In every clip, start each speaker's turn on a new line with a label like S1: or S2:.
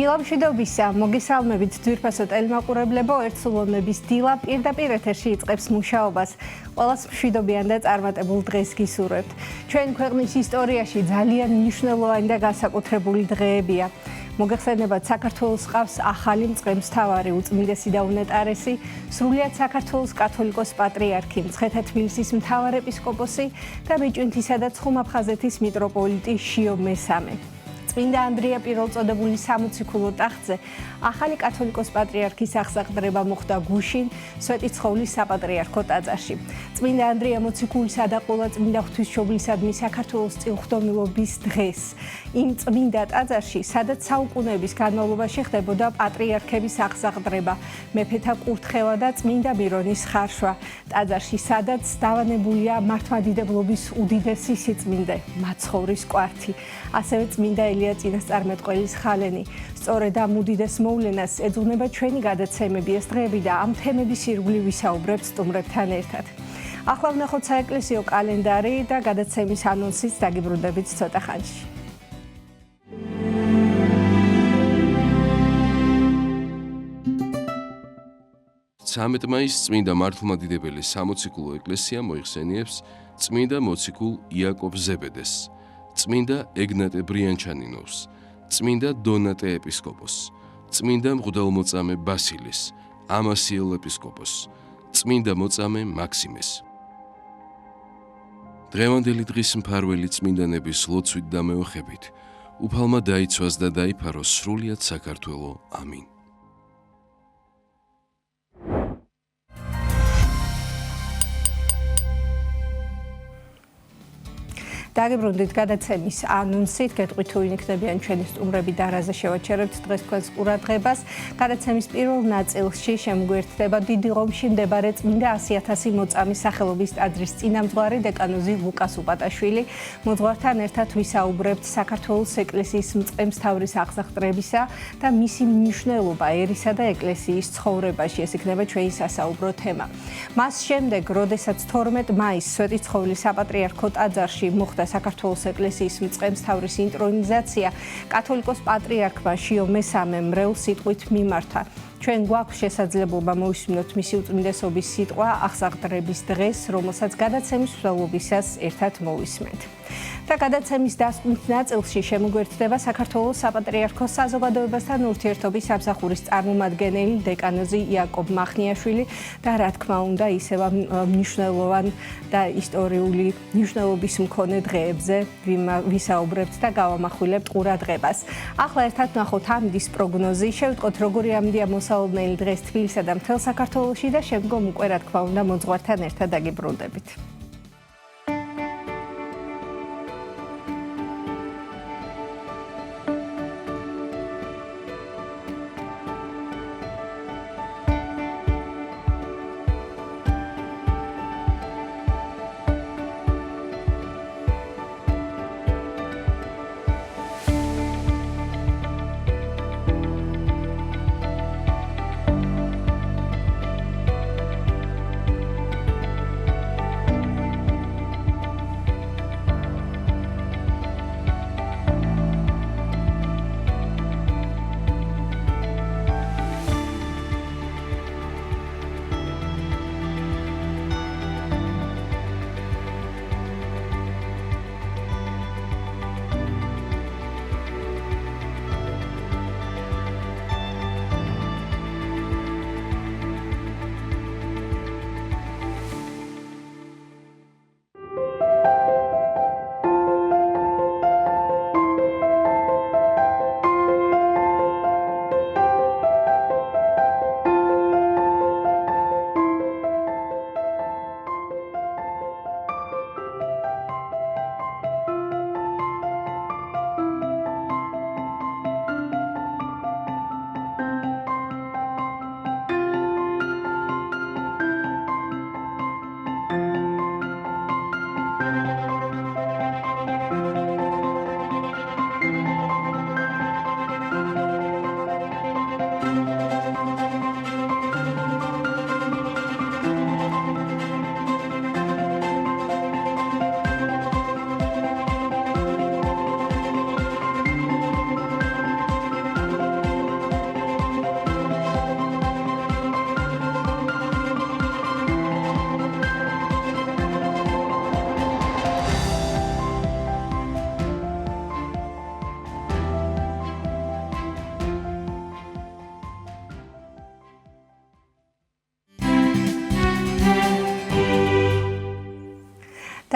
S1: დილამშვიდობისა, მოგესალმებით ძვირფასო ტელემაყურებლებო, ერთსულოვნების დილა პირდაპირ ეთერში იწყებს მუშაობას. ყველას მშვიდობიან და წარმატებულ დღეს გისურვებთ. ჩვენ ქვეყნის ისტორიაში ძალიან მნიშვნელოვანი და განსაკუთრებული დღეებია. მოგეხსენებათ, საქართველოს ყავს ახალი მწყემსთავარი, უწმინდესი და უნეტარესი, სრულიად საქართველოს კათოლიკოს პატრიარქი, მცხეთა თბილისის მთავარეპისკოპოსი და ბიჭვინთისა და ცხუმ-აფხაზეთის მიტროპოლიტი შიო მესამე. წმინდა ანდრია პირველწოდებული სამოციქულო ტახტზე ახალი კათოლიკოს პატრიარქის აღსაყდრება მოხდა გუშინ, სვეტიცხოვლის საპატრიარქო ტაძარში. წმინდა ანდრია მოციქულისა და ყველა წმინდა ღვთისმშობლისადმი საქართველოს წილხვდომილობის დღეს იმ წმინდა ტაძარში, სადაც საუკუნეების განმავლობაში ხდებოდა პატრიარქების აღსაყდრება, მეფეთა კურთხევა და წმინდა მირონის ხარშვა. ტაძარში, სადაც დავანებულია მართლმადიდებლობის უდიდესი სიწმინდე, მაცხოვრის კვართი, ასევე წმინდა ელია წინასწარმეტყველის ხალენი. სწორედ ამ უდიდეს მოვლენას ეძღვნება ჩვენი გადაცემები ეს დღეები და ამ თემების ირგვლივ ვისაუბრებთ სტუმრებთან ერთად. ახლა ვნახოთ საეკლესიო კალენდარი და გადაცემის ანონსიც დაგიბრუნდებით ცოტა ხანში.
S2: 13 მაისს წმინდა მართლმადიდებელი სამოციქულო ეკლესია მოიხსენიებს წმინდა მოციქულ იაკობ ზებედეს, წმინდა ეგნატე ბრიანჩანინოვს, წმინდა დონატე ეპისკოპოსს, წმინდა მღვდელმოწამე ბასილის, ამასიელ ეპისკოპოსს, წმინდა მოწამე მაქსიმეს. დღევანდელი დღის მფარველი წმინდანების ლოცვით და მეოხებით უფალმა დაიცვას და დაიფაროს სრულიად საქართველო. ამინ.
S1: დაგიბრუნდით გადაცემის ანონსით, გეტყვით თუ ვინ იქნებიან ჩვენი სტუმრები და რაზე შევაჩერებთ დღეს თქვენს ყურადღებას. გადაცემის პირველ ნაწილში შემგვერთდება დიდი რომში მდებარე წმინდა 100.000 მოწამის სახელობის ტაძრის წინამძღვარი დეკანოზი ლუკას უპატაშვილი. მოძღვართან ერთად ვისაუბრებთ საქართველოს ეკლესიის მწყემსთავრის აღსაყდრებისა და მისი მნიშვნელობა ერისა და ეკლესიის ცხოვრებაში. ეს იქნება ჩვენი სასაუბრო თემა. მას შემდეგ, როდესაც 12 მაისს სვეტიცხოვლის საპატრიარქო ტაძარში მოხდა საქართველოს ეკლესიის მწყემსთავრის ინტრონიზაცია, კათოლიკოს პატრიარქმა შიო მესამემ მრევლ სიტყვით მიმართა. ჩვენ გვაქვს შესაძლებლობა მოვისმინოთ მისი უწმინდესობის სიტყვა აღსაყდრების დღეს, რომელსაც გადაცემის მსვლელობისას ერთად მოვისმენთ. და გადაცემის დასკვნით ნაწილში შემოგვერთდება საქართველოს საპატრიარქოს საზოგადოებასთან ურთიერთობის სამსახურის წარმომადგენელი დეკანოზი იაკობ მახნიაშვილი და რა თქმა უნდა ისევ მნიშვნელოვან და ისტორიული მნიშვნელობის მქონე დღეებზე ვისაუბრებთ და გავამახვილებთ ყურადღებას. ახლა ერთად ვნახოთ ამდის პროგნოზი, შევიტყოთ როგორი ამდია მოსალოდნელი დღეს თბილისსა და მთელ საქართველოში და შემდგომ უკვე რა თქმა უნდა მოძღვართან ერთად დაგიბრუნდებით.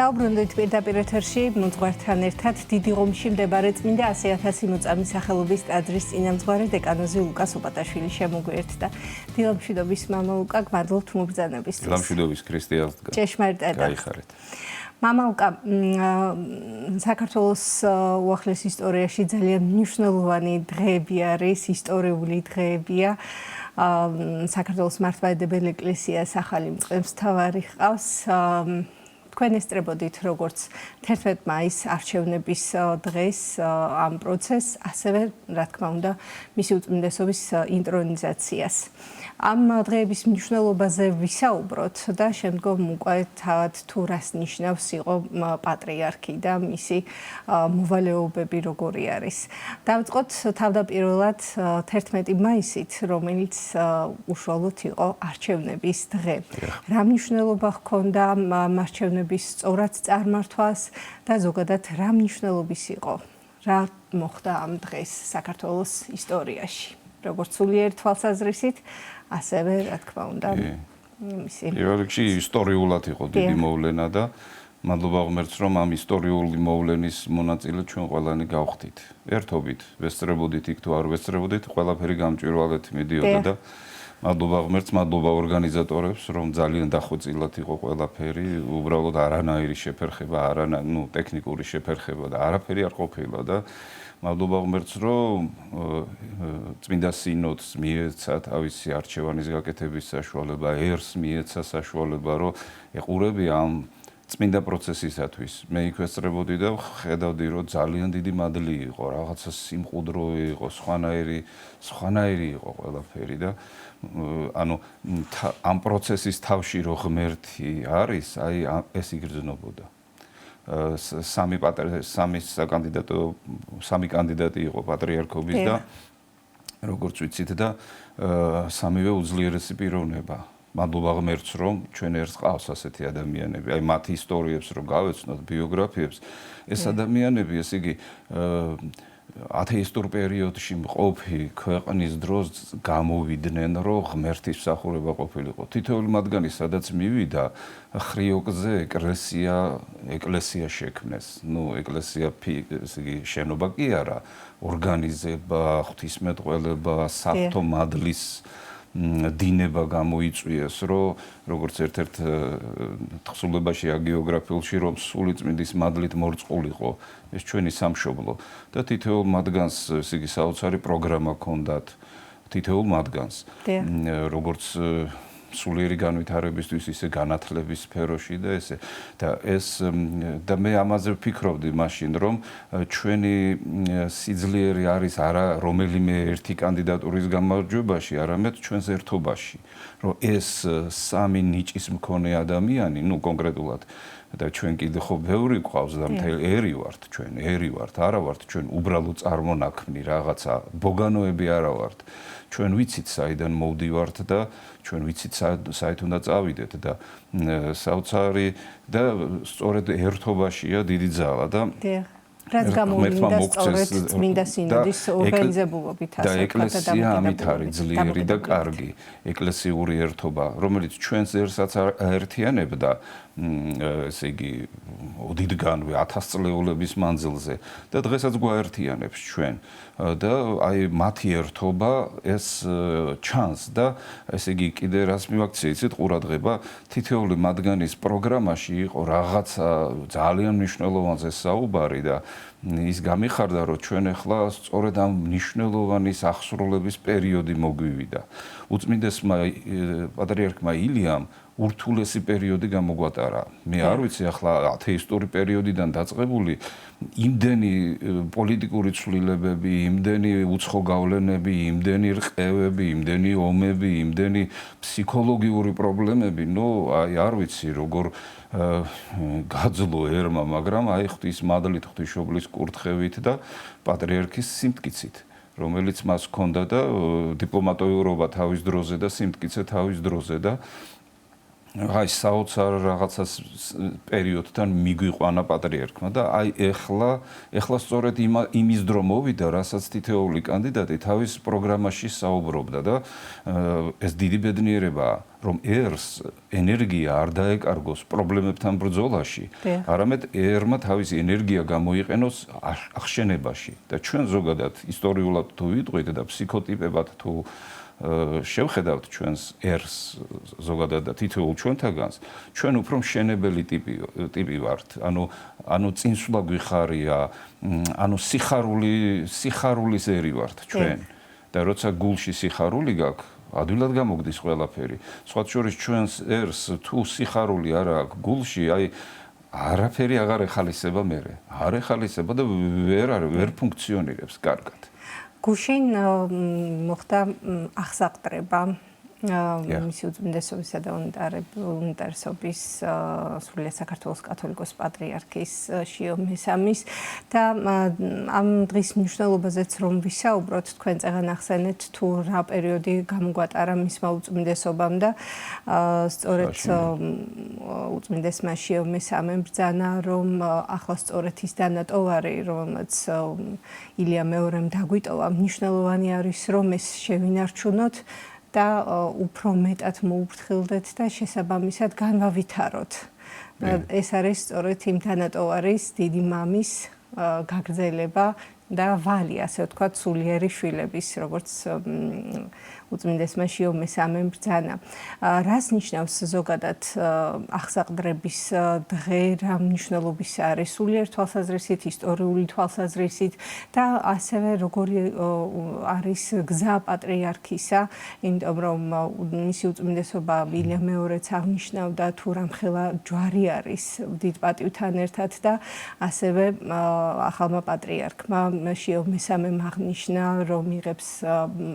S1: დავბრუნდით პირდაპირ ეთერში მოძღვართან ერთად დიდი რომში მდებარე წმინდა 100,000 მოწამის სახელობის ტაძრის წინამძღვარი დეკანოზი ლუკას ოპატაშვილი შემოგვიერთდა. დილამშვიდობის მამა ლუკა, გმადლობთ მობრძანებისთვის.
S3: დილამშვიდობის ქრისტიანს.
S1: ჭეშმარიტად.
S3: გაიხარეთ.
S1: მამა ლუკა, საქართველოს უახლეს ისტორიაში ძალიან მნიშვნელოვანი დღეები არის, ისტორიული დღეებია. საქართველოს მართლმადიდებელი ეკლესიას ახალი მწყემსთავარი ჰყავს. თქვენ ესწრებოდით როგორც 11 მაისს არჩევნების დღეს ამ პროცესს, ასევე რა თქმა უნდა მისი უწმინდესობის ინტრონიზაციას. ამ დღეების მნიშვნელობაზე ვისაუბროთ და შემდგომ უკვე თავად თუ რას ნიშნავს იყო პატრიარქი და მისი მოვალეობები როგორი არის. დავწყოთ თავდაპირველად 11 მაისით, რომელიც უშუალოდ იყო არჩევნების დღე. რა მნიშვნელობა ჰქონდა არჩევნების სწორად წარმართვას და ზოგადად რა მნიშვნელობის იყო? რა მოხდა ამ დღეს საქართველოს ისტორიაში? როგორც სულიერ თვალსაზრისით, ასევე რა თქმა უნდა მისი
S3: პირველ რიგში ისტორიულად იყო დიდი მოვლენა და მადლობა ღმერთს რომ ამ ისტორიული მოვლენის მონაწილე ჩვენ ყველანი გავხდით. ერთობით ვესწრებოდით იქ თუ არ ვესწრებოდით, ყველაფერი გამჭვირვალეთ მიდიოდა და მადლობა ღმერთს, მადლობა ორგანიზატორებს, რომ ძალიან დახვეწილად იყო ყველაფერი, უბრალოდ არანაირი შეფერხება, ტექნიკური შეფერხება და არაფერი არ ყოფილა და მადლობა ღმერთს, რომ წმინდა სინოდს მიეცა თავისი არჩევანის გაკეთების საშუალება, ერს მიეცა საშუალება, რომ ეყურებია ამ წმინდა პროცესისათვის. მე იქ ვესწრებოდი და ხედავდი, რომ ძალიან დიდი მადლი იყო, რაღაცა სიმყუდრო იყო, სხვანაირი იყო ყველაფერი და ამ პროცესის თავში რო ღმერთი არის, აი ეს იგრძნობოდა. სამი კანდიდატი იყო პატრიარქობის და როგორც ვიცით და სამივე უძლიერესი პიროვნება. მადლობა ღმერთს, რომ ჩვენ ერთს ყავს ასეთი ადამიანები. აი მათი ისტორიებს რო გავეცნოთ, ბიოგრაფიებს, ეს ადამიანები, ესე იგი ათეისტურ პერიოდში მყოფი ქვეყნის დროს გამოვიდნენ, რომ ღმერთის მსახურება ყოფილიყო. თითოეული მათგანი სადაც მივიდა, ხრიოკზე ეკლესია შექმნეს. ეკლესია ესე იგი შენობა კი არა, ორგანიზება, ღვთისმეტყველება, საფრთხო მადლის დინება გამოიწვიეს, რომ როგორც ერთ-ერთ თხზულებაში აგეოგრაფიულში, რომ სული წმინდის მადლით მორწყულიყო ეს ჩვენი სამშობლო და თითოეულ მათგანს ესე იგი საოცარი პროგრამა ჰქონდათ თითოეულ მათგანს როგორც სულიერი განვითარებისთვის ისე განათლების სფეროში და ესე და მე ამაზე ვფიქრობდი მაშინ რომ ჩვენი სიძლიერე არის არა რომელიმე ერთი კანდიდატურის გამარჯვებაში, არამედ ჩვენს ერთობაში, რომ ეს სამი ნიჭის მქონე ადამიანი, კონკრეტულად და ჩვენ კიდე ხო ბევრი გვყავს და მთელი ერი ვართ ჩვენ, არა ვართ ჩვენ უბრალო წარმონაქმნი რაღაცა, ბოგანოები არა ვართ. ჩვენ ვიცით საიდან მოვდივართ და ჩვენ ვიცით საით უნდა წავიდეთ და საოცარი და სწორედ ერთობაშია დიდი ძალა და
S1: რაც გამოვლინდა სწორედ წმინდა სინოდის ორგანიზებულობით
S3: და ეკლესია ამით არის ძლიერი და კარგი ეკლესიური ერთობა, რომელიც ჩვენს ერსაც აერთიანებდა ესე იგი ოდითგანვე 1000 წლეულების მანძილზე და დღესაც გვაერთიანებს ჩვენ და აი მათი ერთობა ეს ჩანს და ესე იგი კიდე რას მივაქცია იცით ყურადღება თითოეული მათგანის პროგრამაში იყო რაღაცა ძალიან მნიშვნელოვანზე საუბარი და ის გამიხარდა რომ ჩვენ ახლა სწორედ ამ მნიშვნელოვანის აღსრულების პერიოდი მოგვივიდა. უწმინდესმა პატრიარქმა ილიამ ურთულესი პერიოდი გამოგვატარა. მე არ ვიცი ახლა ათეისტური პერიოდიდან დაწყებული იმდენი პოლიტიკური ცვლილებები, იმდენი უცხო გავლენები, იმდენი რყევები, იმდენი ომები, იმდენი ფსიქოლოგიური პრობლემები, აი არ ვიცი როგორ გაძლო ერმა, მაგრამ აი ღვთის მადლით, ღვთისმშობლის კურთხევით და პატრიარქის სიმტკიცით, რომელიც მას ჰქონდა და დიპლომატიურობა თავის დროზე და სიმტკიცე თავის დროზე და აი საოცარ რაღაცას პერიოდთან მიგვიყვანა პატრიარქმა და აი ეხლა სწორედ იმის დრო მოვიდა, რასაც თითოეული კანდიდატი თავის პროგრამაში საუბრობდა და ეს დიდი ბედნიერებაა, რომ ერს ენერგია არ დაეკარგოს პრობლემებთან ბრძოლაში, არამედ ერმა თავისი ენერგია გამოიყენოს ახშენებაში და ჩვენ ზოგადად ისტორიულად თუ ვიტყვით და ფსიქოტიპებად თუ შევხედავთ ჩვენს ერს ზოგადად და თითოეულ ჩვენთაგანს, ჩვენ უფრო მშენებელი ტიპი ვართ. ანუ წინსვლა გვიხარია, ანუ სიხარულის ერი ვართ ჩვენ. და როცა გულში სიხარული გაქვს, ადვილად გამოგდის ყველაფერი. სხვათა შორის ჩვენს ერს თუ სიხარული არ აქვს გულში, აი არაფერი აღარ ეხალისება მერე. არ ეხალისება და ვერ ფუნქციონირებს კარგად.
S1: გუშინ მოხდა აღსაყდრება მისი უწმინდესობისა და უნიტარესობის სრულიად საქართველოს კათოლიკოს პატრიარქის შიო მესამის და ამ დღის მნიშვნელობაზეც რომ ვისაუბროთ, თქვენ წეგან ახსენეთ თუ რა პერიოდი გამოგვატარა მისმა უწმინდესობამ და სწორედ უწმინდესმა შიო მესამემ ბრძანა, რომ ახლა სწორედ ის დანატოვარი, რომელმაც ილია მეორემ დაგვიტოვა, მნიშვნელოვანი არის რომ ეს შევინარჩუნოთ და უფრო მეტად მოუფრთხილდეთ და შესაბამისად განვავითაროთ. ეს არის სწორედ იმ თანატოვარის დიდი მამის გაგრძელება და ვალი, ასე ვთქვათ, სულიერი შვილების, როგორც უწმინდესმა შიო მესამემ ბრძანა. რას ნიშნავს ზოგადად აღსაყდრების დღე, რა მნიშვნელობის არის სულიერ თვალსაზრისით, ისტორიული თვალსაზრისით და ასევე როგორი არის გზა პატრიარქისა, იმიტომ რომ მისი უწმინდესობა ილია მეორეც აღნიშნავდა თუ რამხელა ჯვარი არის დიდ პატივთან ერთად და ასევე ახალმა პატრიარქმა შიო მესამემ აღნიშნა, რომ იღებს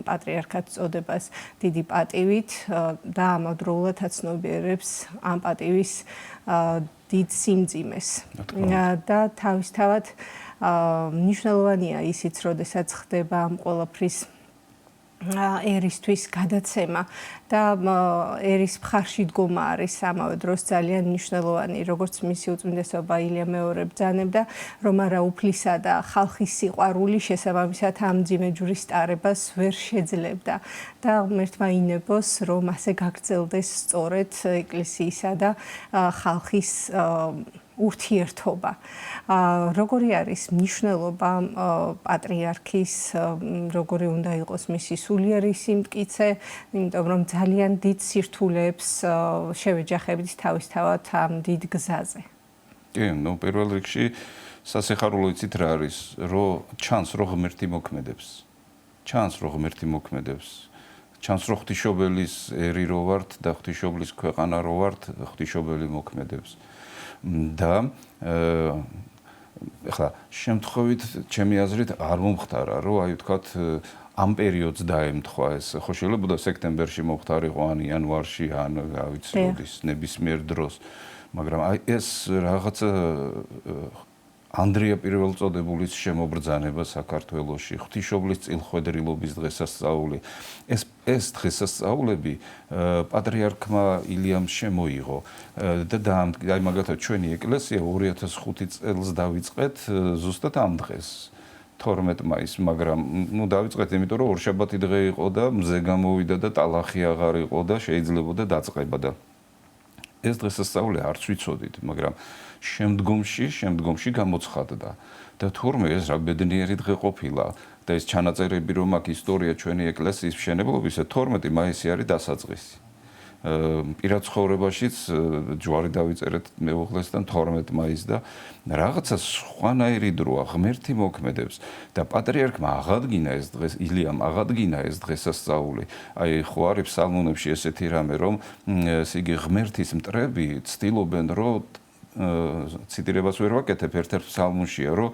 S1: პატრიარქად წოდებას დიდი პატივით და ამავდროულად აცნობიერებს ამ პატივის დიდ სიმძიმეს. და თავისთავად მნიშვნელოვანია ისიც, როდესაც ხდება ამ ყველაფრის ერისთვის გადაცემა და ერის მხარში დგომა არის ამავე დროს ძალიან მნიშვნელოვანი, როგორც მისი უწმინდესობა ილია მეორე ბრძანებდა, რომ არა უფლისა და ხალხის სიყვარული შესაბამისად ამ მძიმე ჯვრის ტარებას ვერ შეძლებდა და ღმერთმა ინებოს, რომ ასე გაგრძელდეს სწორედ ეკლესიისა და ხალხის ურთიერთობა. როგორი არის მნიშვნელობა პატრიარქის, როგორი უნდა იყოს მისი სულიერი სიმტკიცე, იმიტომ რომ ძალიან დიდ სირთულეებს შევეჯახებით თავისთავად ამ დიდ გზაზე.
S3: კი, პირველ რიგში სასიხარულო იცით რა არის, რომ ჩანს რომ ღმერთი მოქმედებს. ჩანს რომ ღვთისმშობელის ერი რო ვართ და ღვთისმშობლის ქვეყანა რო ვართ, ღვთისმშობელი მოქმედებს. და ეხლა შემთხვევით ჩემი აზრით არ მომხდარა, რომ აი ვთქვათ ამ პერიოდს დაემთხვა ეს. ხო შეიძლება სექტემბერში მომხდარიყო ან იანვარში ან რა ვიცი როდის ნებისმიერ დროს, მაგრამ აი ეს რაღაც ანდრია პირველწოდებულის შემობრძანება საქართველოში, ღვთისმშობლის წილხვედრილობის დღესასწაული. ეს დღესასწაულები პატრიარქმა ილიამ შემოიღო და აი მაგათაც ჩვენი ეკლესია 2005 წელს დავიწყეთ ზუსტად ამ დღეს. 12 მაისს, მაგრამ დავიწყეთ იმიტომ რომ ორშაბათი დღე იყო და მზე გამოვიდა და ტალახი აღარ იყო და შეიძლებოდა დაწყება და ეს დღესასწაული არც ვიცოდით, მაგრამ შემდგომში გამოცხადდა და თურმე ეს რა ბედნიერი დღე ყოფილა და ეს ჩანაწერები რომ აქ ისტორია ჩვენი ეკლესიის მშენებლობისა 12 მაისი არის დასაწყისი. პირად ცხოვრებაშიც ჯვარი დავიწერეთ მეუღლესთან 12 მაისს და რაღაცა სხვანაირი დროა, ღმერთი მოქმედებს და პატრიარქმა აღადგინა ეს დღეს, ილიამ აღადგინა ეს დღესასწაული. აი ხო არის ფსალმუნებში ესეთი რამე, რომ იგი ღმერთის მტრები ცდილობენ, რომ ციტირებას ვერ ვაკეთებ, ერთ-ერთ ფსალმუნშია, რომ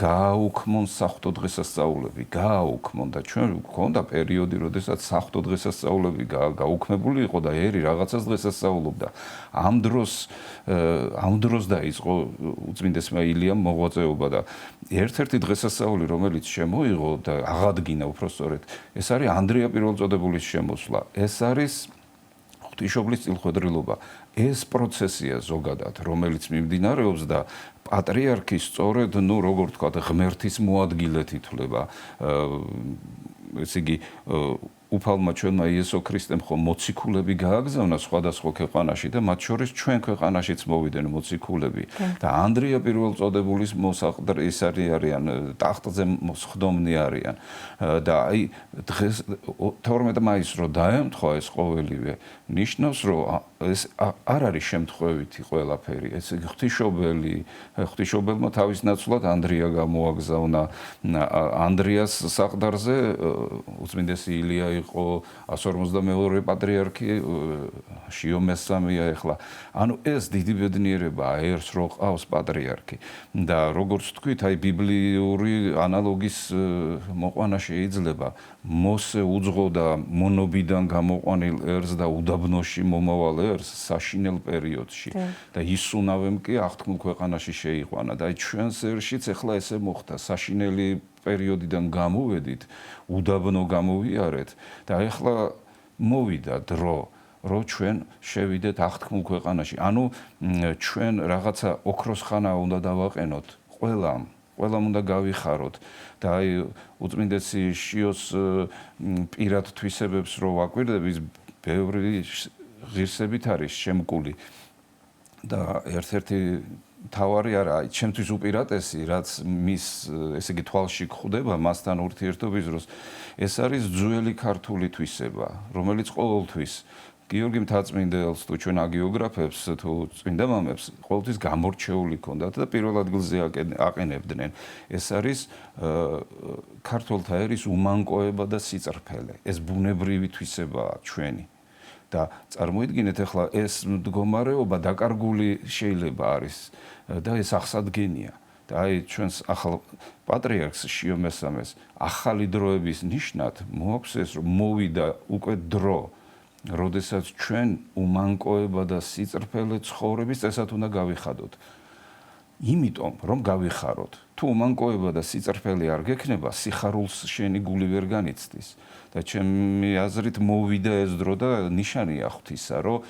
S3: გააუქმონ საღვთო დღესასწაულები, გააუქმონ და ჩვენ გვქონდა პერიოდი, როდესაც საღვთო დღესასწაულები გაუქმებული იყო და ერი რაღაცას დღესასწაულობდა. ამ დროს დაიწყო უწმინდესმა ილიამ მოღვაწეობა და ერთ-ერთი დღესასწაული, რომელიც შემოიღო და აღადგინა უпростоრეთ, ეს არის ანდრია პირველწოდებულის შემოსვლა. ეს არის ღვთისმშობლის წილხვედრილობა. ეს პროცესია ზოგადად, რომელიც მიმდინარეობს და პატრიარქი სწორედ, როგორ თქვა, ღმერთის მოადგილედ ითვლება. ესე იგი, უფალმა ჩვენმა იესო ქრისტემ ხო მოციქულები გააგზავნა სხვადასხვა ქვეყანაში და მათ შორის ჩვენ ქვეყანაშიც მოვიდნენ მოციქულები და ანდრია პირველწოდებულის მოსაყდრი ის არიან ტახტზე მსხდომნი არიან და აი დღეს 12 მაისს რო დაემთხვა ეს ყოველივე ნიშნავს რომ ეს არ არის შემთხვევითი ყველაფერი ეს ღვთისმშობელმა თავის ნაცვლად ანდრია გამოაგზავნა ანდრიას საყდარზე უწმინდესი ილია იყო 152 პატრიარქი შიო მესამეა ეხლა ანუ ეს დიდი ბედნიერებაა ერთს რო ყავს პატრიარქი და როგორც თქვით აი ბიბლიური ანალოგის მოყვანა შეიძლება მოსე უძღოდა მონობიდან გამოყვანილ ერს და უდაბნოში მომავალ ერს საშინელ პერიოდში და ისუნავემ კი აღთქმულ ქვეყანაში შეიყვანა და აი ჩვენს ერშიც ეხლა ესე მოხდა საშინელი პერიოდიდან გამოვედით უდაბნო გამოვიარეთ და ეხლა მოვიდა დრო რომ ჩვენ შევიდეთ აღთქმულ ქვეყანაში ანუ ჩვენ რაღაცა ოქროს ხანა უნდა დავაყენოთ ყველამ უნდა გავიხაროთ და აი უწმინდესი შიოს პირად თვისებებს რო ვაკვირდები ბევრი ღირსებით არის შემკული და ერთ-ერთი თავარი არა ჩემთვის უპირატესი რაც მის ესე იგი თვალში გვხვდება მასთან ურთიერთობის დროს ეს არის ძველი ქართული თვისება რომელიც ყოველთვის გიორგი მთაწმინდელს თუ ჩვენ აგიოგრაფებს თუ წმინდა მამებს ყოველთვის გამორჩეული ჰქონდათ და პირველ ადგილზე აყენებდნენ ეს არის ქართველთა ერის უმანკოება და სიწრფელე ეს ბუნებრივი თვისებაა ჩვენი და წარმოიდგინეთ ახლა ეს მდგომარეობა დაკარგული შეიძლება არის და ეს აღსადგენია და აი ჩვენს ახალ პატრიარქს შიო მესამეს ახალი დროების ნიშნად მოაქვს ეს რომ მოვიდა უკვე დრო როდესაც ჩვენ უმანკოება და სიწრფელე ცხოვრების წესად უნდა გავიხადოთ იმიტომ რომ გავიხაროთ თუ უმანკოება და სიწრფელე არ გექნება სიხარულს შენი გული ვერ განიცდის და ჩემი აზრით მოვიდა ეს დრო და ნიშანია ღვთისა რომ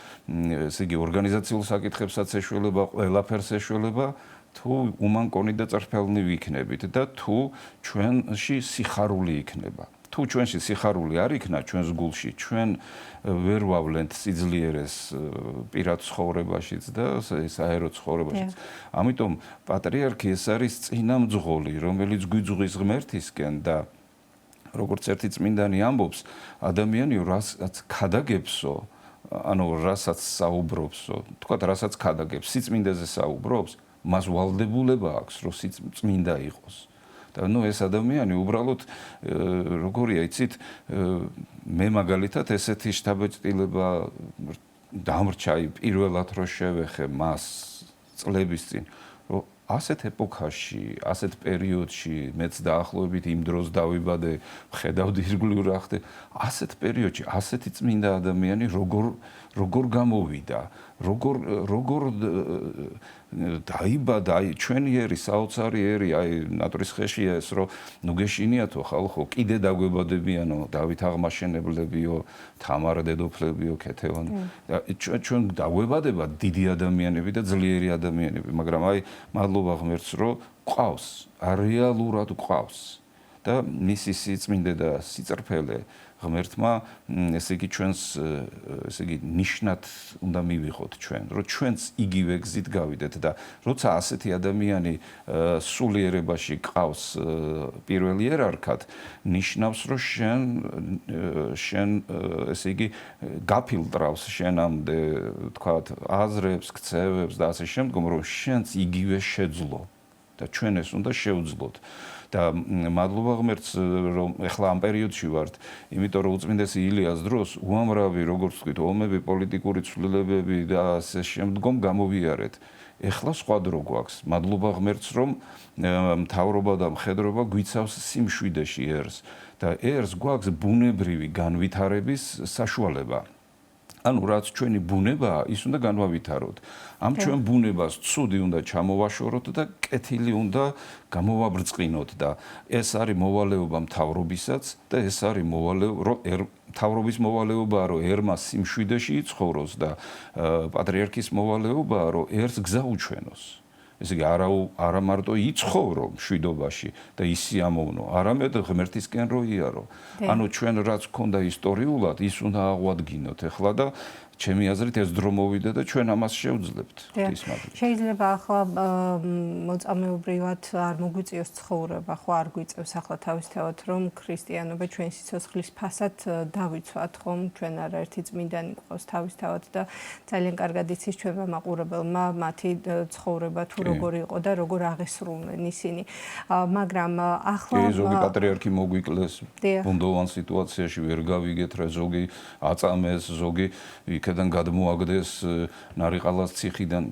S3: ესე იგი ორგანიზაციულ საკითხებსაც ეშველება ყველაფერს ეშველება თუ უმანკონი და წრფელნი ვიქნებით და თუ ჩვენში სიხარული იქნება თუ ჩვენში სიხარული არ იქნა ჩვენს გულში ჩვენ ვერ ვავლენთ სიძლიერეს პირად ცხოვრებაშიც და საერო ცხოვრებაშიც ამიტომ პატრიარქი ეს არის წინამძღოლი რომელიც გვიძღვის ღმერთისკენ და როგორც ერთი წმინდანი ამბობს ადამიანი რასაც ქადაგებსო ანუ რასაც საუბრობსო თქვათ რასაც ქადაგებს სიწმინდეზე საუბრობს მას ვალდებულება აქვს რომ წმინდა იყოს და ნუ ეს ადამიანი უბრალოდ როგორია იცით მე მაგალითად ესეთი შთაბეჭდილება დამრჩა პირველად რო შევეხე მას წლების წინ რომ ასეთ ეპოქაში ასეთ პერიოდში მეც დაახლოებით იმ დროს დავიბადე ხედავდი ირგვლივ რა ხდება ასეთ პერიოდში ასეთი წმინდა ადამიანი როგორ გამოვიდა როგორ დაიბადა აი ჩვენი ერი საოცარი ერი აი ნატრის ხეშია ეს რომ ნუ გეშინიათო ხალხო კიდე დაგვებადებიანო დავით აღმაშენებლებიო თამარ დედოფლებიო ქეთევანი და ჩვენ დაგვებადება დიდი ადამიანები და ძლიერი ადამიანები მაგრამ აი მადლობა ღმერთს რომ ყავს რეალურად ყავს და მისი სიწმინდე და სიწრფელე ღმერთმა ესე იგი ჩვენს ესე იგი ნიშნად უნდა მივიღოთ ჩვენ რომ ჩვენც იგივე გზით გავიდეთ და როცა ასეთი ადამიანი სულიერებაში ყავს პირველ იერარქად ნიშნავს რომ შენ ესე იგი გაფილტრავს შენამდე თქვათ აზრებს, ქცევებს და ასე შემდგომ რომ შენც იგივე შეძლო და ჩვენ ეს უნდა შევძლოთ და მადლობა ღმერთს რომ ეხლა ამ პერიოდში ვართ, იმიტომ რომ უწმინდესი ილიას დროს უამრავი როგორც ვთქვით, ომები, პოლიტიკური ცვლილებები და ასე შემდგომ გამოვიარეთ. ეხლა სხვა დრო გვაქვს. მადლობა ღმერთს რომ მთავრობა და მხედრობა გვიცავს სიმშვიდეში ერს და ერს გვაქვს ბუნებრივი განვითარების საშუალება. ანუ რაც ჩვენი ბუნებაა, ის უნდა განვავითაროთ. ამ ჩვენ ბუნებას ცუდი უნდა ჩამოვაშოროთ და კეთილი უნდა გამოვაბრწყინოთ და ეს არის მოვალეობა მთავრობისაც და ეს არის მთავრობის მოვალეობაა, რომ ერმა სიმშვიდეში იცხოვროს და პატრიარქის მოვალეობაა, რომ ერთს გზა უჩვენოს. ესე იგი არა მარტო იცხოვრო მშვიდობაში და ისიამოვნო, არამედ ღმერთისკენ რო იარო. ანუ ჩვენ რაც გქონდა ისტორიულად, ის უნდა აღვადგინოთ ახლა და ჩემი აზრით ეს დრო მოვიდა და ჩვენ ამას შევძლებთ ღვთის მაგალითად.
S1: შეიძლება ახლა მოწამეობრივად არ მოგვიწევს ცხოვრება, ხო არ გვიწევს ახლა თავისთავად რომ ქრისტიანობა ჩვენ სიცოცხლის ფასად დავიცვათ, ხომ ჩვენ არაერთი წმინდანი გვყავს თავისთავად და ძალიან კარგად იცის ჩვენმა მაყურებელმა მათი ცხოვრება თუ როგორი იყო და როგორ აღესრულნენ ისინი. მაგრამ ახლა
S3: ზოგი პატრიარქი მოგვიკლეს ბუნდოვან სიტუაციაში ვერ გავიგეთ რა ზოგი აწამეს, ზოგი იქედან გადმოაგდეს ნარიყალას ციხიდან,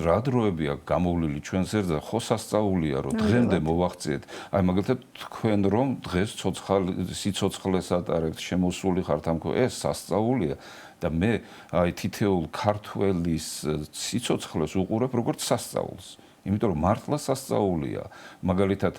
S3: რა დროები აქვს გამოვლილი ჩვენს ერთზე, ხო სასწაულია რომ დღემდე მოვახციეთ. აი მაგალითად თქვენ რომ დღეს სიცოცხლეს ატარებთ, შემოსული ხართ ამქო, ეს სასწაულია და მე აი თითოეულ ქართველის სიცოცხლეს უყურებ როგორც სასწაულს. იმიტომ რომ მართლა სასწაულია. მაგალითად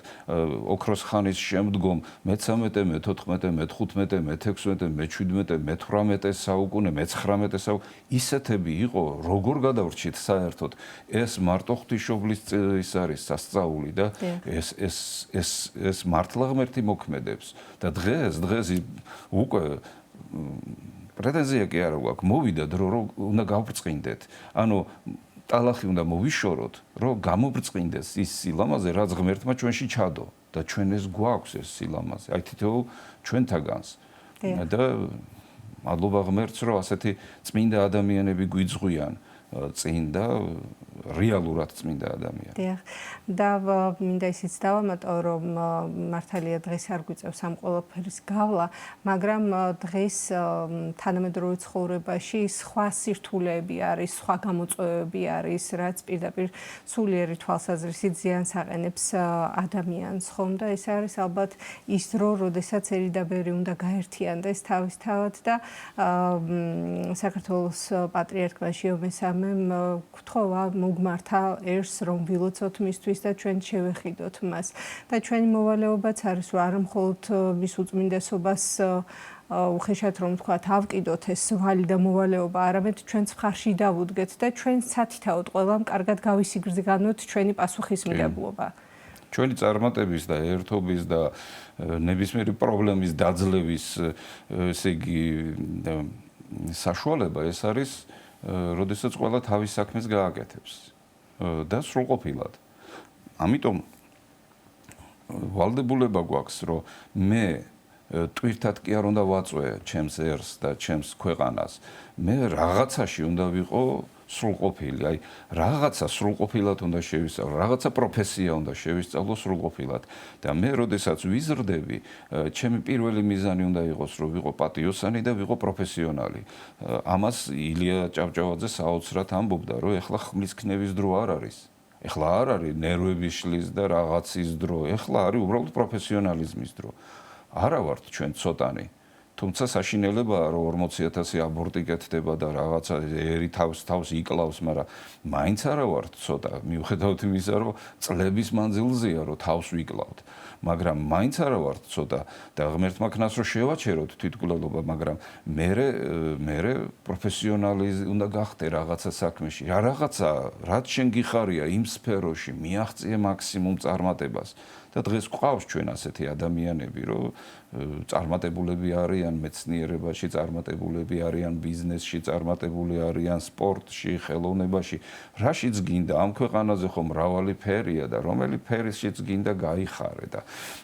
S3: ოქროს ხანის შემდგომ მე-13, მე-14, მე-15, მე-16, მე-17, მე-18 საუკუნე, მე-19 საუკუნე ისეთები იყო, როგორ გადავრჩით საერთოდ. ეს მარტო ღვთისმშობლის ის არის სასწაული და ეს მართლა ღმერთი მოქმედებს. და დღეს უკვე პრეტენზია კი არა გვაქვს. მოვიდა დრო, რომ უნდა გავბრწყინდეთ. ანუ ტალახი უნდა მოვიშოროთ, რომ გამობრწყინდეს ის სილამაზე, რაც ღმერთმა ჩვენში ჩადო და ჩვენ ეს გვაქვს ეს სილამაზე. აი თითოეულ ჩვენთაგანს. და მადლობა ღმერთს, რომ ასეთი წმინდა ადამიანები გვიძღვიან წინ და რეალურად წმინდა ადამიანი.
S1: დიახ. და მინდა ისიც დავამატო, რომ მართალია დღეს არ გვიწევს ამ ყველაფრის გავლა, მაგრამ დღეს თანამედროვე ცხოვრებაში სხვა სირთულეები არის, სხვა გამოწვევები არის, რაც პირდაპირ სულიერი თვალსაზრისით ზიანს აყენებს ადამიანს, ხომ და ეს არის ალბათ ის დრო, როდესაც ერი და ბერი უნდა გაერთიანდეს თავისთავად და საქართველოს პატრიარქმა მესამემ გთხოვა მოგმართა ერს რომ ვილოცოთ მისთვის და ჩვენ შევეხიდოთ მას და ჩვენი მოვალეობაც არის რომ არ მხოლოდ მის უწმინდესობას უხეშად რომ თქვა ავკიდოთ ეს ვალი და მოვალეობა, არამედ ჩვენც მხარში დავუდგეთ და ჩვენ სათითაოდ ყველამ კარგად გავისიგრძნოთ ჩვენი პასუხისმგებლობა.
S3: ჩვენი წარმატების და ერთობის და ნებისმიერი პრობლემის დაძლევის ესე იგი საშუალება ეს არის როდესაც ყველა თავის საქმეს გააკეთებს და სრულყოფილად. ამიტომ ვალდებულება გვაქვს, რომ მე ტვირთად კი არ უნდა ვაწვე ჩემს ერს და ჩემს ქვეყანას. მე რაღაცაში უნდა ვიყო სრულყოფილი. აი რაღაცა სრულყოფილად უნდა შევისწავლო, რაღაცა პროფესია უნდა შევისწავლო სრულყოფილად. და მე როდესაც ვიზრდები, ჩემი პირველი მიზანი უნდა იყოს, რომ ვიყო პატიოსანი და ვიყო პროფესიონალი. ამას ილია ჭავჭავაძე საოცრად ამბობდა, რომ ეხლა ხმლის ქნევის დრო არ არის. ეხლა არ არის ნერვების შლის და რაღაცის დრო, ეხლა არის უბრალოდ პროფესიონალიზმის დრო. არა ვართ ჩვენ ცოტანი. თუმცა საშინელებაა რომ 40,000 აბორტი კეთდება და რაღაცა ერი თავს იკლავს, მაგრამ მაინც არა ვართ ცოტა, მიუხედავად იმისა, რომ წლების მანძილზეა რომ თავს ვიკლავთ, მაგრამ მაინც არა ვართ ცოტა და ღმერთმა ქნას რომ შევაჩეროთ თვითმკვლელობა, მაგრამ მე პროფესიონალი უნდა გახდე რაღაცა საქმეში. რაღაცა, რაც შენ გიხარია იმ სფეროში, მიაღწიე მაქსიმუმ წარმატებას. და დღეს გვყავს ჩვენ ასეთი ადამიანები, რომ წარმატებულები არიან მეცნიერებაში, წარმატებულები არიან ბიზნესში, წარმატებული არიან სპორტში, ხელოვნებაში. რაშიც გინდა ამ ქვეყანაზე ხო მრავალი ფერია და რომელი ფერისშიც გინდა გაიხარე და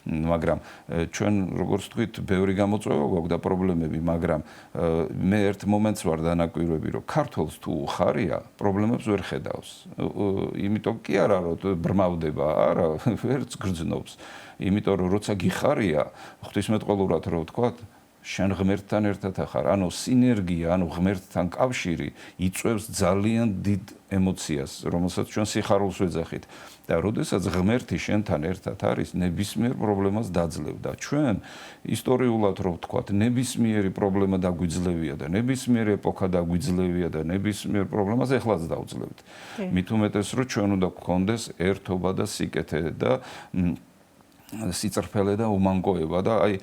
S3: მაგრამ ჩვენ როგორც თქვით, ბევრი გამოწვევა გვაქვს და პრობლემები, მაგრამ მე ერთ მომენტს ვარ დანაკვირვები, რომ ქართველს თუ უხარია, პრობლემებს ვერ ხედავს. იმიტომ კი არა რომ ბრმავდება, არა, ვერც გრძნობს. იმიტომ რომ როცა გიხარია, ღვთისმეტყველურად რო ვთქვათ, შენ ღმერთთან ერთად ახარ, ანუ სინერგია, ანუ ღმერთთან კავშირი იწვევს ძალიან დიდ ემოციას, რომელსაც ჩვენ სიხარულს ვეძახით. და როდესაც ღმერთი შენთან ერთად არის, ნებისმიერ პრობლემას დაძლევდა. ჩვენ ისტორიულად რო ვთქვათ, ნებისმიერი პრობლემა დაგვიძლევია და ნებისმიერი ეპოქა დაგვიძლევია და ნებისმიერ პრობლემას ეხლაც დავძლევთ. მით უმეტეს რომ ჩვენ უნდა გქონდეს ერთობა და სიკეთე და სიწრფელე და უმანგოება და აი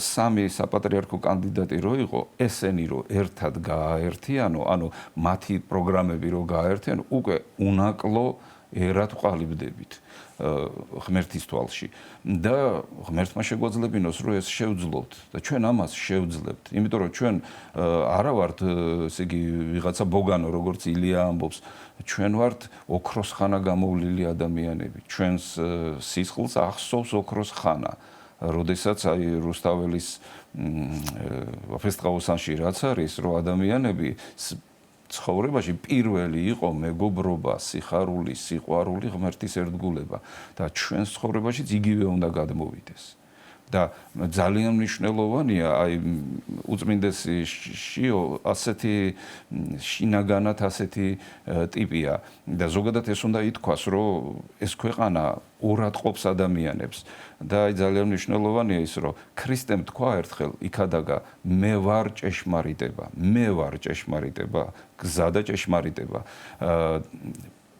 S3: სამი საპატრიარქო კანდიდატი რო იყო, ესენი რო ერთად გააერთიანო, ანუ მათი პროგრამები რო გააერთიანო, უკვე უნაკლო ერად ვყალიბდებით ღმერთის თვალში და ღმერთმა შეგვაძლებინოს რომ ეს შევძლოთ და ჩვენ ამას შევძლებთ, იმიტომ რომ ჩვენ არა ვართ ესე იგი ვიღაცა ბოგანო როგორც ილია ამბობს, ჩვენ ვართ ოქროს ხანა გამოვლილი ადამიანები, ჩვენს სისხლს ახსოვს ოქროს ხანა, როდესაც აი რუსთაველის ვაფესტყაოსანში რაც არის, რომ ადამიანები ცხოვრებაში პირველი იყო მეგობრობა, სიხარული, სიყვარული, ღმერთის ერთგულება და ჩვენ ცხოვრებაშიც იგივე უნდა გადმოვიდეს. და ძალიან მნიშვნელოვანია აი უწმინდესი შიო ასეთი შინაგანად ასეთი ტიპია და ზოგადად ეს უნდა ითქვას, რომ ეს ქვეყანა ურატყობს ადამიანებს და აი ძალიან მნიშვნელოვანია ის, რომ ქრისტემ თქვა ერთხელ იქადაგა მე ვარ ჭეშმარიტება, მე ვარ ჭეშმარიტება, გზა და ჭეშმარიტება.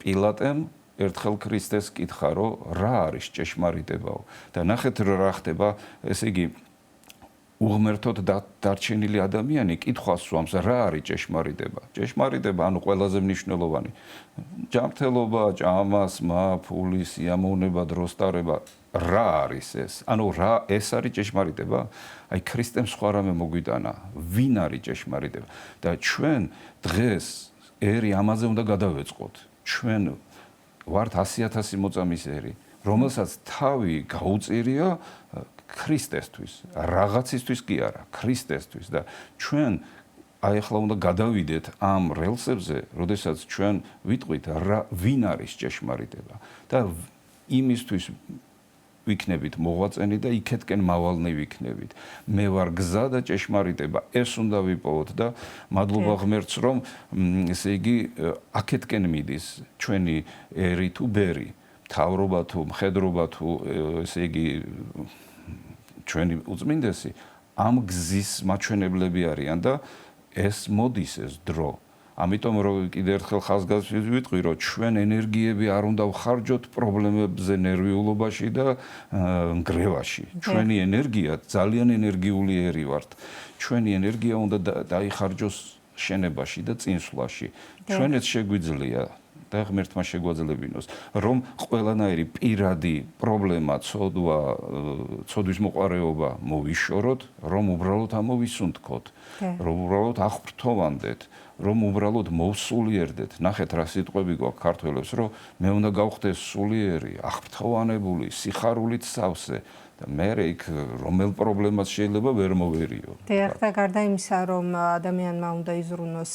S3: პილატემ ერთხელ ქრისტეს კითხა, რომ რა არის ჭეშმარიტებაო და ნახეთ რა ხდება, ესე იგი უღმერთოდ დარჩენილი ადამიანი კითხვას სვამს, რა არის ჭეშმარიტება? ჭეშმარიტება, ანუ ყველაზე მნიშვნელოვანი ჯანმრთელობა, ჭამა, სმა, ფული, სიამოვნება, დროსტარება, რა არის ეს? ანუ რა ეს არის ჭეშმარიტება? აი ქრისტემ სხვა რამე მოგვიტანა, ვინ არის ჭეშმარიტება? და ჩვენ დღეს ერი ამაზე უნდა გადავეწყოთ. ჩვენ ვართ 100,000 მოწამის ერი, რომელსაც თავი გაუწირია ქრისტესთვის, რაღაცისთვის კი არა, ქრისტესთვის და ჩვენ აი ახლა უნდა გადავიდეთ ამ რელსებზე, როდესაც ჩვენ ვიტყვით ვინ არის ჭეშმარიტება და იმისთვის ვიქნებით მოღვაწენი და იქეთკენ მავალნი ვიქნებით. მე ვარ გზა და ჭეშმარიტება, ეს უნდა ვიპოვოთ და მადლობა ღმერთს, რომ ესე იგი აქეთკენ მიდის ჩვენი ერი თუ ბერი, მთავრობა თუ მხედრობა თუ ესე იგი ჩვენი უწმინდესი ამ გზის მაჩვენებლები არიან და ეს მოდის ეს დრო. ამიტომ რომ კიდევ ერთხელ ხაზგასმით ვიტყვი, რომ ჩვენ ენერგიები არ უნდა ვხარჯოთ პრობლემებზე, ნერვიულობაში და ნგრევაში. ჩვენი ენერგია ძალიან ენერგიული ერი ვართ. ჩვენი ენერგია უნდა დაიხარჯოს შენებაში და წინსვლაში. ჩვენც შეგვიძლია და ღმერთმა შეგვაძლებინოს, რომ ყველანაირი პირადი პრობლემა, ცოდვა, ცოდვის მოყარეობა მოვიშოროთ, რომ უბრალოდ ამოვისუნთქოთ, რომ უბრალოდ აღფრთოვანდეთ, რომ უბრალოდ მოვსულიერდეთ. ნახეთ რა სიტყვები გვაქვს ქართველებს, რომ მე უნდა გავხდე სულიერი, აღფრთოვანებული, სიხარულით სავსე და მე იქ რომელ პრობლემას შეიძლება ვერ მოვერიო.
S1: დიახ, და გარდა იმისა, რომ ადამიანმა უნდა იზრუნოს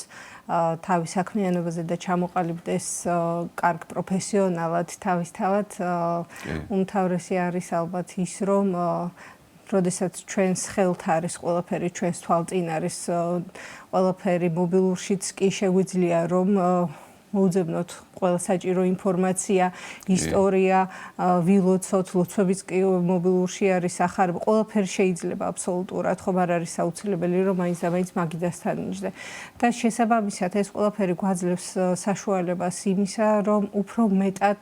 S1: თავის საქმიანობაზე და ჩამოყალიბდეს კარგ პროფესიონალად, თავისთავად უმთავრესი არის ალბათ ის, რომ როდესაც ჩვენს ხელთ არის ყველაფერი, ჩვენს თვალწინ არის ყველაფერი, მობილურშიც კი შეგვიძლია რომ მოუძებნოთ ყველა საჭირო ინფორმაცია, ისტორია, ვილოცოთ, ლოცვებიც კი მობილურში არის, ახარება, ყველაფერი შეიძლება აბსოლუტურად, ხომ არ არის აუცილებელი, რომ მაინც და მაინც მაგიდასთან მიჯდე. და შესაბამისად ეს ყველაფერი გვაძლევს საშუალებას იმისა, რომ უფრო მეტად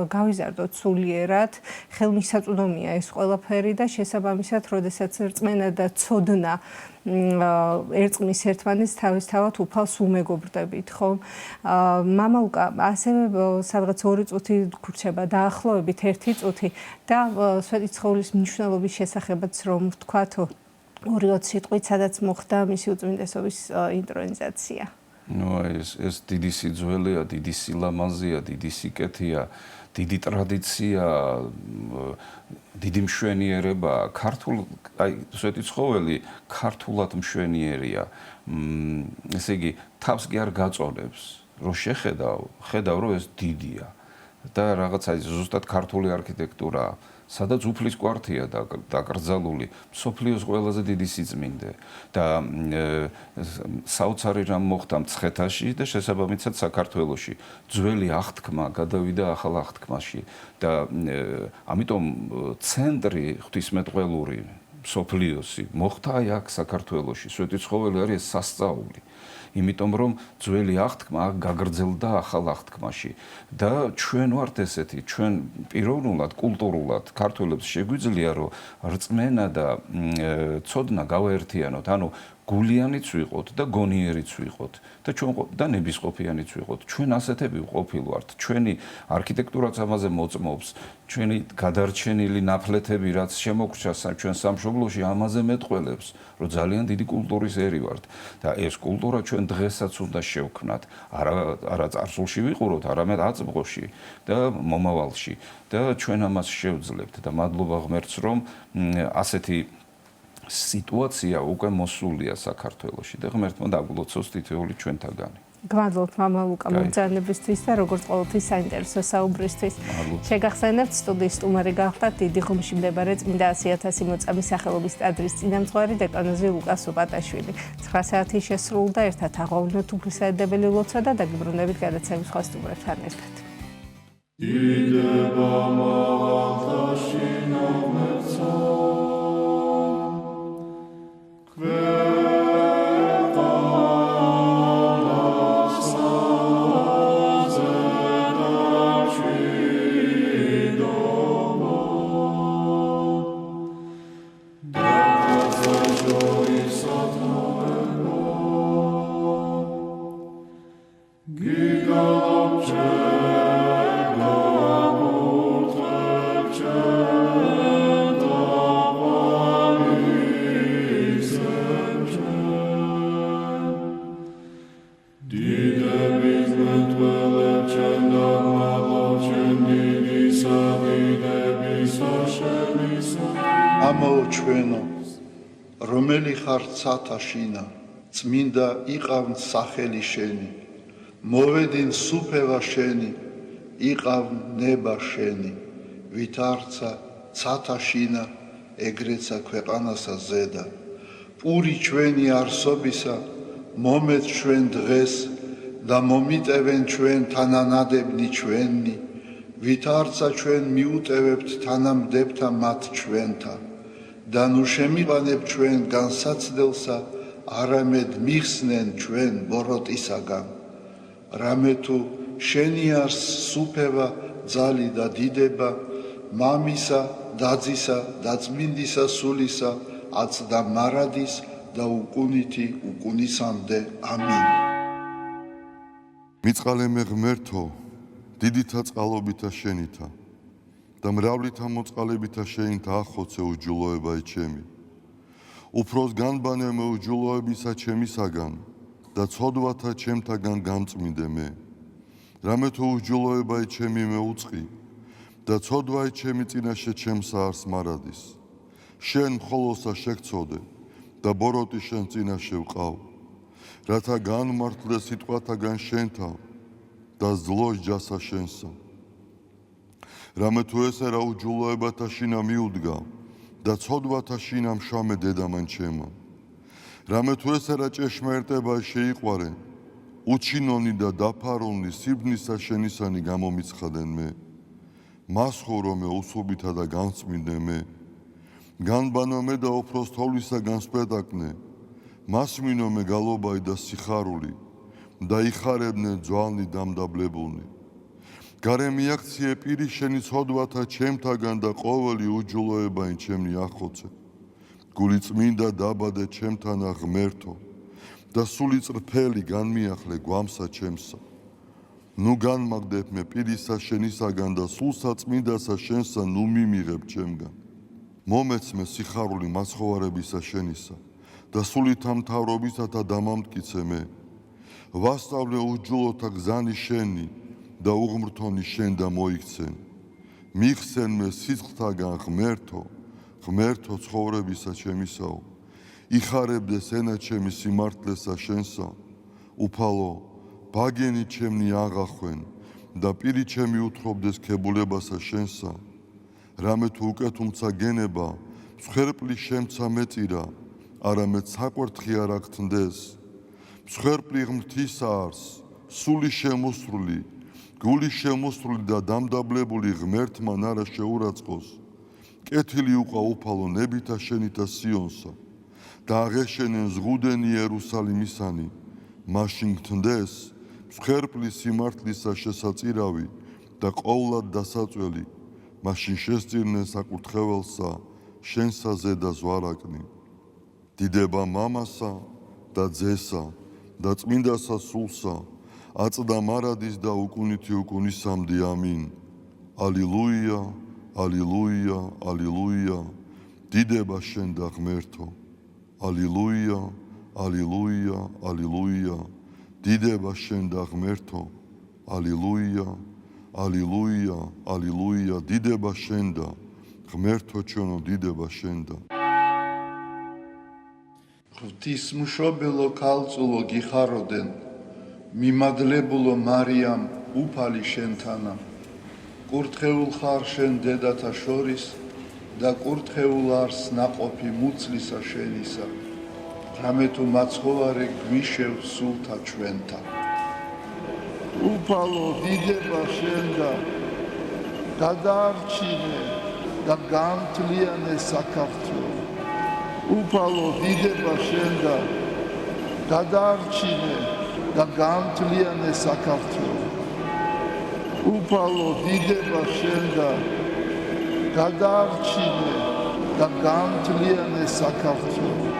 S1: გავიზარდოთ სულიერად, ხელმისაწვდომია ეს ყველაფერი და შესაბამისად, როდესაც რწმენა და ცოდნა ერწყმის ერთმანეთს თავისთავად უფალს უმეგობრდებით, ხომ? მამალუკა, ასევე სადღაც 2 წუთი გურჩება დაახლოებით 1 წუთი და სვეტიცხოვლის მნიშვნელობის შესახებაც რომ ვთქვათ 2-20 სიტყვით, სადაც მოხდა მისი უწმინდესობის ინტრონიზაცია.
S3: ნუ ეს დიდი სიძველეა, დიდი სილამაზეა, დიდი სიკეთეა, დიდი ტრადიცია, დიდი მშვენიერება. ქართულ აი სვეტიცხოველი ქართულად მშვენიერია. ესე იგი თავს კი არ გაწონებს. რომ ხედავ რომ ეს დიდია და რაღაცა ზუსტად ქართული არქიტექტურა სადაც უფლის კვართია დაკრძალული მსოფლიოს ყველაზე დიდი სიწმინდე და საოცარი რამ მოხდა მცხეთაში და შესაბამისად საქართველოში ძველი აღთქმა გადავიდა ახალ აღთქმაში და ამიტომ ცენტრი ღვთისმეტყველური მსოფლიოსი მოხდა აქ საქართველოში სვეტიცხოველი არის სასწაული იმიტომ რომ ძველი აღთქმა გაგრძელდა ახალ აღთქმაში და ჩვენ ვართ ესეთი ჩვენ პიროვნულად კულტურულად ქართველებს შეგვიძლია რომ რწმენა და ცოდნა გავაერთიანოთ ანუ გულიანიც ვიყოთ და გონიერიც ვიყოთ და ჩვენ და ნებისყოფიანიც ვიყოთ ჩვენ ასეთები ვყოფილვართ ჩვენი არქიტექტურაც ამაზე მოწმობს ჩვენი გადარჩენილი ნაფლეთები რაც შემოგრჩა ჩვენ სამშობლოში ამაზე მეტყველებს რომ ძალიან დიდი კულტურის ერი ვართ და ეს კულტურა ჩვენ დღესაც უნდა შევქმნათ არა წარსულში ვიყუროთ არამედ აწმყოში და მომავალში და ჩვენ ამას შევძლებთ და მადლობა ღმერთს რომ ასეთი სიტუაცია უკვე მოსულია საქართველოში და ღმერთმა დაგლოცოს თითოეული ჩვენთაგანი.
S1: გმადლობთ მამა ლუკა მომძანებისთვის და როგორც ყოველთვის საინტერესო საუბრისთვის. შეგახსენებთ სტუდიის სტუმარი გახდათ დიდი ხუმში მდებარე წმინდა 100.000 მოწამის სახელობის ტაძრის წინამძღვარი დეკანოზი ლუკა სუპატაშვილი. 9 საათი შესრულდა ერთად აღვავლინოთ უფლისადებელი ლოცვა და დაგიბრუნდებით გადაცემის სხვა სტუმრებთან ერთად. დიდება მაღალთაში ნომერცა
S4: ამოუჩვენო, რომელი ხარ ცათაშინა, წმინდა იყავ სახელი შენი, მოვედინ სუფევა შენი, იყავ ნება შენი, ვით არცა ცათაშინა, ეგრეცა ქვეყანასა ზედა, პური ჩვენი არსობისა, მომეთ ჩვენ დღეს და მომიტევენ ჩვენ თანანადებნი ჩვენი, ვით არცა ჩვენ მიუტევებთ თანამდებთა მათ ჩვენთა. და ნუ შემიყანებ ჩვენ განსაცდელსა, არამედ მიხსნენ ჩვენ ბოროტისაგან. რამე თუ შენი არს სუფევა, ძალი და დიდება, მამისა, დაძისა და წმინდისა სულისა, აწდა მარადის და უკუნითი უკუნისამდე. ამინ.
S5: მიწყალემე ღმერთო, დიდითა წყალობითა შენითა და მრავლითა მოწყალებითა შენითა ახოცე უჯულოებაი ჩემი. უფროს განბანემე უჯულოებისა ჩემისაგან და ცოდვათა ჩემთაგან გამწმინდე მე. რამე თუ უჯულოებაი ჩემი მეუწყი და ცოდვაი ჩემი წინაშე ჩემსა არს მარადის. შენ მხოლოსა შეგწოდე და ბოროტი შენ წინაშე ვყავ, რათა განმართლე სიტყვათაგან შენთა და ზლოს ჯასა შენსა. რამე თუ ესერა უჯულოებათა შინა მიუდგა და ცოდვათა შინა მშამე დედამან ჩემო. რამე თუ ესერა ჭეშმარიტება შეიყვარე, უჩინონი და დაფარონი სიბნისა შენისანი გამომიცხადენ მე. მას ხორომე უსუბითა და განწმინდე მე. განბანომე და უფროს თოვლისაგან სპეტაკნე, მას მინომე გალობაი და სიხარული და იხარებდნენ ძვალნი დამდაბლებულნი. გარე მიაქციე პირი შენი ცოდვათა ჩემთაგან და ყოველი უჯულოებაი ჩემნი ახოცე. გული წმინდა დაბადე ჩემთანა ღმერთო და სული წრფელი განმიახლე გვამსა ჩემსა. ნუ განმაგდებ მე პირისა შენისაგან და სულსა წმინდასა შენსა ნუ მიმიღებ ჩემგან. მომეცმე სიხარული მაცხოვარებისა შენისა და სულითა მთავრობისათა დამამტკიცე მე. ვასწავლე უჯულოთა გზანი შენი და უღმრთონი შენ და მოიქცენ. მიხსენ მე სიცხთაგან ღმერთო, ღმერთო ცხოვრებისა ჩემისაო. იხარებდეს ენა ჩემი სიმართლესა შენსა, უფალო, ბაგენი ჩემნი აღახვენ და პირი ჩემი უთხრობდეს ქებულებასა შენსა. რამე თუ უკეთ უმცა გენება მსხვერპლი შემცა მეტირა არამედ საკვერთხი არ აგთნდეს მსხვერპლი ღმრთის არს სული შემოსრული გული შემოსრული და დამდაბლებული ღმერთმა არა შეურაცხყოს კეთილი უყვა უფალო ნებითა შენითა სიონსა და აღეშენენ ზღუდენი იერუსალიმისანი მაშინ გთნდეს მსხვერპლი სიმართლისა შესაწირავი და ყოვლად დასაწველი მაშინ შესწირნენ საკურთხეველსა შენსა ზედა ზვარაკნი დიდება მამასა და ძესა და წმინდასა სულსა აწდა მარადის და უკუნითი უკუნისამდე ამინ ალილუია ალილუია ალილუია დიდება შენ და ღმერთო ალილუია ალილუია ალილუია დიდება შენ და ღმერთო ალილუია ალილუია ალილუია დიდება შენ და ღმერთო ჩვენო დიდება შენ და
S4: ღვთისმშობელო ქალწულო გიხაროდენ მიმადლებულო მარიამ უფალი შენთანა კურთხეულ ხარ შენ დედათა შორის და კურთხეულ არს ნაყოფი მუცლისა შენისა რამე თუ მაცხოვარი გვიშევ სულთა ჩვენთა უფალო დიდება შენ და გადაარჩინე და გამთლიანე საქართველო უფალო დიდება შენ და გადაარჩინე და გამთლიანე საქართველო უფალო დიდება შენ და გადაარჩინე და გამთლიანე საქართველო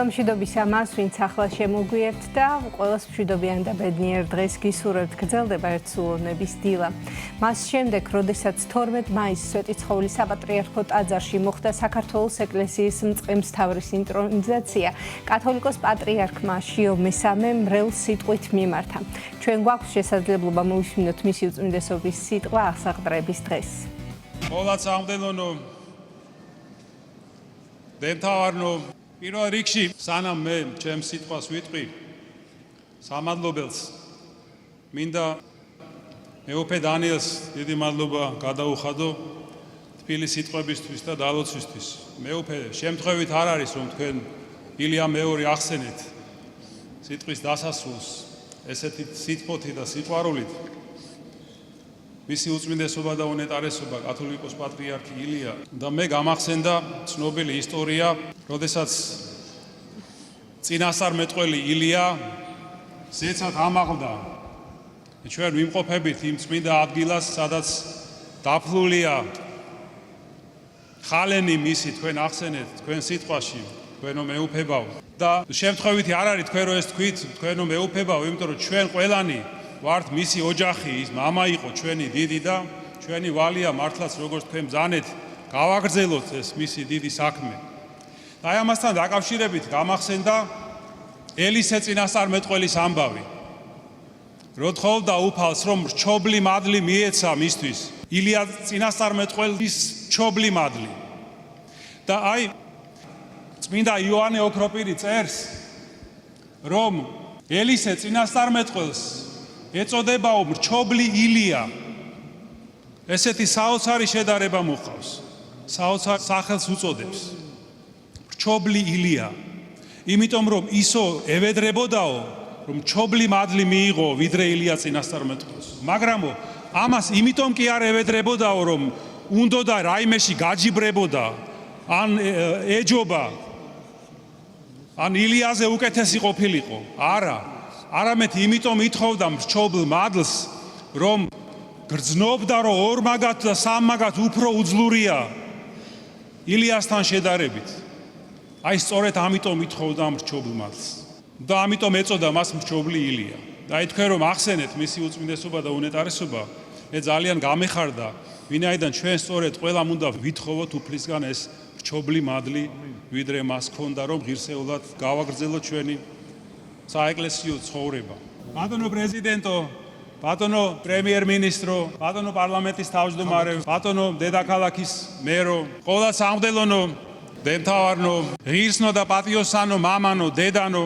S1: დილამშვიდობის ამას, ვინც ახლა შემოგვიერთდა, ყველას მშვიდობიან და ბედნიერ დღეს გისურვებთ, გრძელდება ერთსულოვნების დილა. მას შემდეგ, როდესაც 12 მაისს სვეტიცხოვლის საპატრიარქო ტაძარში მოხდა საქართველოს ეკლესიის მწყემსთავრის ინტრონიზაცია, კათოლიკოს პატრიარქმა შიო მესამე მრევლ სიტყვით მიმართა. ჩვენ გვაქვს შესაძლებლობა მოვისმინოთ მისი უწმინდესობის სიტყვა აღსაყდრების დღეს.
S6: ყოველად სამდელონო დემთავარნო პირველ რიგში სანამ მე ჩემს სიტყვას ვიტყვი სამადლობელს მინდა მეუფე დანიელს დიდი მადლობა გადაუხადო თბილი სიტყვებისთვის და დალოცვისთვის მეუფე შემთხვევით არ არის რომ თქვენ ილია მეორე ახსენეთ სიტყვის დასასრულს ესეთი სიტყვოთი და სიყვარულით მისი უწმინდესობა და უნეტარესობა კათოლიკოს პატრიარქი ილია და მე გამახსენდა ცნობილი ისტორია, როდესაც წინასწარმეტყველი ილია ზეცად ამაღლდა. ჩვენ ვიმყოფებით იმ წმინდა ადგილას, სადაც დაფლულია ხალენი მისი თქვენ ახსენეთ თქვენ სიტყვაში, თქვენო მეუფებავ. და შემთხვევითი არ არის თქვენ რომ ეს თქვით, თქვენო მეუფებავ, იმიტომ რომ ჩვენ ყველანი ვართ მისი ოჯახი, ის მამა იყო ჩვენი დიდი და ჩვენი ვალია მართლაც როგორც თქვენ ბრძანეთ, გავაგრძელოთ ეს მისი დიდი საქმე. და აი ამასთან დაკავშირებით გამახსენდა ელისე წინასწარმეტყველის ამბავი. რო თხოვდა უფალს, რომ რჩობლი მადლი მიეცა მისთვის, ილია წინასწარმეტყველის რჩობლი მადლი. და აი წმინდა იოანე ოქროპირი წერს, რომ ელისე წინასწარმეტყველს ეწოდებაო რჩობლი ილია. ესეთი საოცარი შედარება მოყავს. საოცარ სახელს უწოდებს. რჩობლი ილია. იმიტომ რომ ისო ევედრებოდაო, რომ რჩობლი მადლი მიიღო ვიდრე ილია წინასწარმეტყველს. მაგრამო ამას იმიტომ კი არ ევედრებოდაო, რომ უნდოდა რაიმეში გაჯიბრებოდა, ან ეჯობა, ან ილიაზე უკეთესი ყოფილიყო. არა. არამედ იმიტომ ითხოვდა რჩობლ მადლს, რომ გრძნობდა, რომ ორმაგად და სამმაგად უფრო უძლურია ილიასთან შედარებით. აი სწორედ ამიტომ ითხოვდა მრჩობლმაც და ამიტომ ეწოდა მას მრჩობლი ილია. და აი თქვენ რომ ახსენეთ მისი უწმინდესობა და უნეტარესობა, მე ძალიან გამეხარდა, ვინაიდან ჩვენ სწორედ ყველამ უნდა ვითხოვოთ უფლისგან ეს მრჩობლი მადლი, ვიდრე მას ქონდა რომ ღირსეულად გავაგრძელოთ ჩვენი საეკლესიო ცხოვრება. ბატონო პრეზიდენტო, ბატონო პრემიერ-მინისტრო, ბატონო პარლამენტის თავმჯდომარე, ბატონო დედაქალაქის მერო, ყველა სამღვდელონო, დემთავარნო, ღირსნო და პატიოსანო, მამანო, დედანო,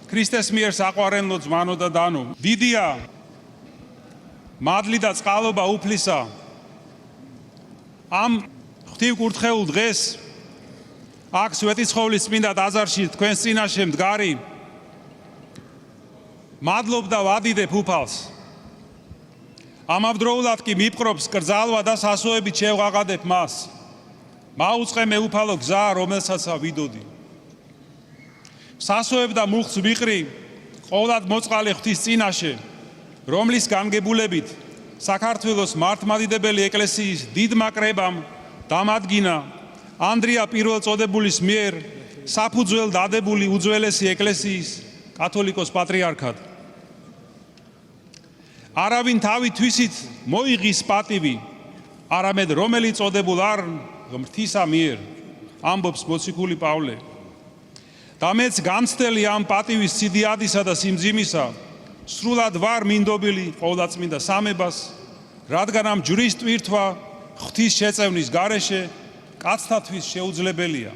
S6: ქრისტეს მიერ საყვარელნო, ძმანო და დანო. დიდია მადლი და წყალობა უფლისა ამ ღვთივკურთხეულ დღეს აქ სვეტიცხოვლის წმინდა ტაძარში თქვენს წინაშე მდგარი მადლობ და ვადიდებ უფალს. ამავდროულად კი მიპყრობს კრძალვა და სასოებით შევღაღადებ მას. მაუწყე მე უფალო გზა, რომელსაც ვიდოდი. სასოებ და მუხტს ვიყრი ყოვლად მოწყალე ღვთის წინაშე, რომლის გამგებულებით საქართველოს მართლმადიდებელი ეკლესიის დიდმა კრებამ დამადგინა ანდრია პირველწოდებულის მიერ საფუძველ დადებული უძველესი ეკლესიის კათოლიკოს პატრიარქად. არავინ თავი თვისით მოიღის პატივი, არამედ რომელი წოდებულ არ ღმრთისა მიერ, ამბობს მოციქული პავლე. და მეც გამცდელი ამ პატივის სიდიადისა და სიმძიმისა, სრულად ვარ მინდობილი ყოვლადწმინდა სამებას, რადგან ამ ჯვრის ტვირთვა ღვთის შეწევნის გარეშე კაცთათვის შეუძლებელია.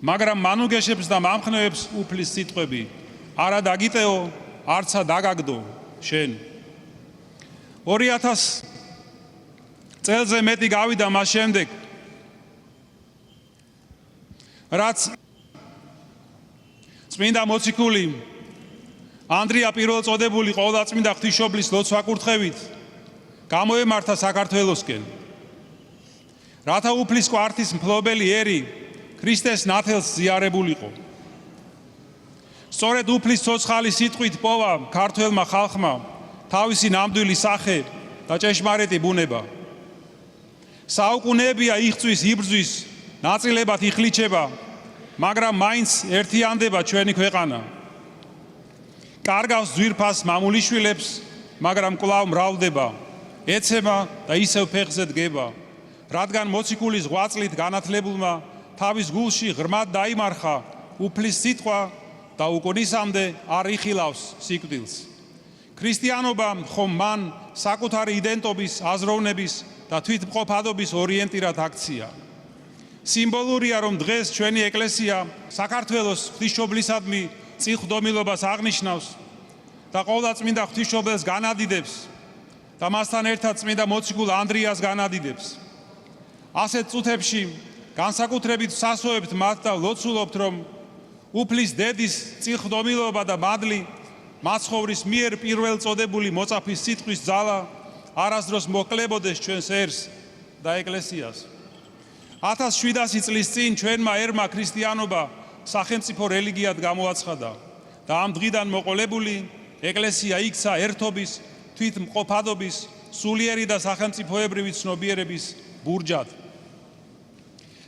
S6: მაგრამ მანუგეშებს და მამხნევებს უფლის სიტყვები, არა დაგიტეო, არცა დაგაგდო შენ. 2000 წელზე მეტი გავიდა მას შემდეგ, რაც წმინდა მოციქული ანდრია პირველწოდებული ყოვლადწმინდა ღვთისმშობლის ლოცვა-კურთხევით გამოემართა საქართველოსკენ. რათა უფლის კვართის მფლობელი ერი ქრისტეს ნათელს ზიარებულიყო. სწორედ უფლის ცოცხალი სიტყვით პოვა ქართველმა ხალხმა თავისი ნამდვილი სახე და ჭეშმარიტი ბუნება. საუკუნეებია იღწვის, იბრძვის, ნაწილებად იხლიჩება, მაგრამ მაინც ერთიანდება ჩვენი ქვეყანა. კარგავს ძვირფას მამულიშვილებს, მაგრამ კვლავ მრავლდება, ეცემა და ისევ ფეხზე დგება, რადგან მოციქულის ღვაწლით განათლებულმა თავის გულში ღრმად დაიმარხა უფლის სიტყვა და უკუნისამდე არ იხილავს სიკვდილს. ქრისტიანობა ხომ მან საკუთარი იდენტობის, აზროვნების და თვითმყოფადობის ორიენტირად აქცია. სიმბოლურია, რომ დღეს ჩვენი ეკლესია საქართველოს ღვთისმშობლისადმი წილხვდომილობას აღნიშნავს და ყოვლადწმინდა ღვთისმშობელს განადიდებს და მასთან ერთად წმინდა მოციქულ ანდრიას განადიდებს. ასეთ წუთებში განსაკუთრებით სასოებთ მათ და ლოცულობთ, რომ უფლის დედის წილხვდომილობა და მადლი მაცხოვრის მიერ პირველწოდებული მოწაფის სიტყვის ძალა არასდროს მოკლებოდეს ჩვენს ერს და ეკლესიას. 1700 წლის წინ ჩვენმა ერმა ქრისტიანობა სახელმწიფო რელიგიად გამოაცხადა და ამ დღიდან მოყოლებული ეკლესია იქცა ერთობის, თვითმყოფადობის, სულიერი და სახელმწიფოებრივი ცნობიერების ბურჯად.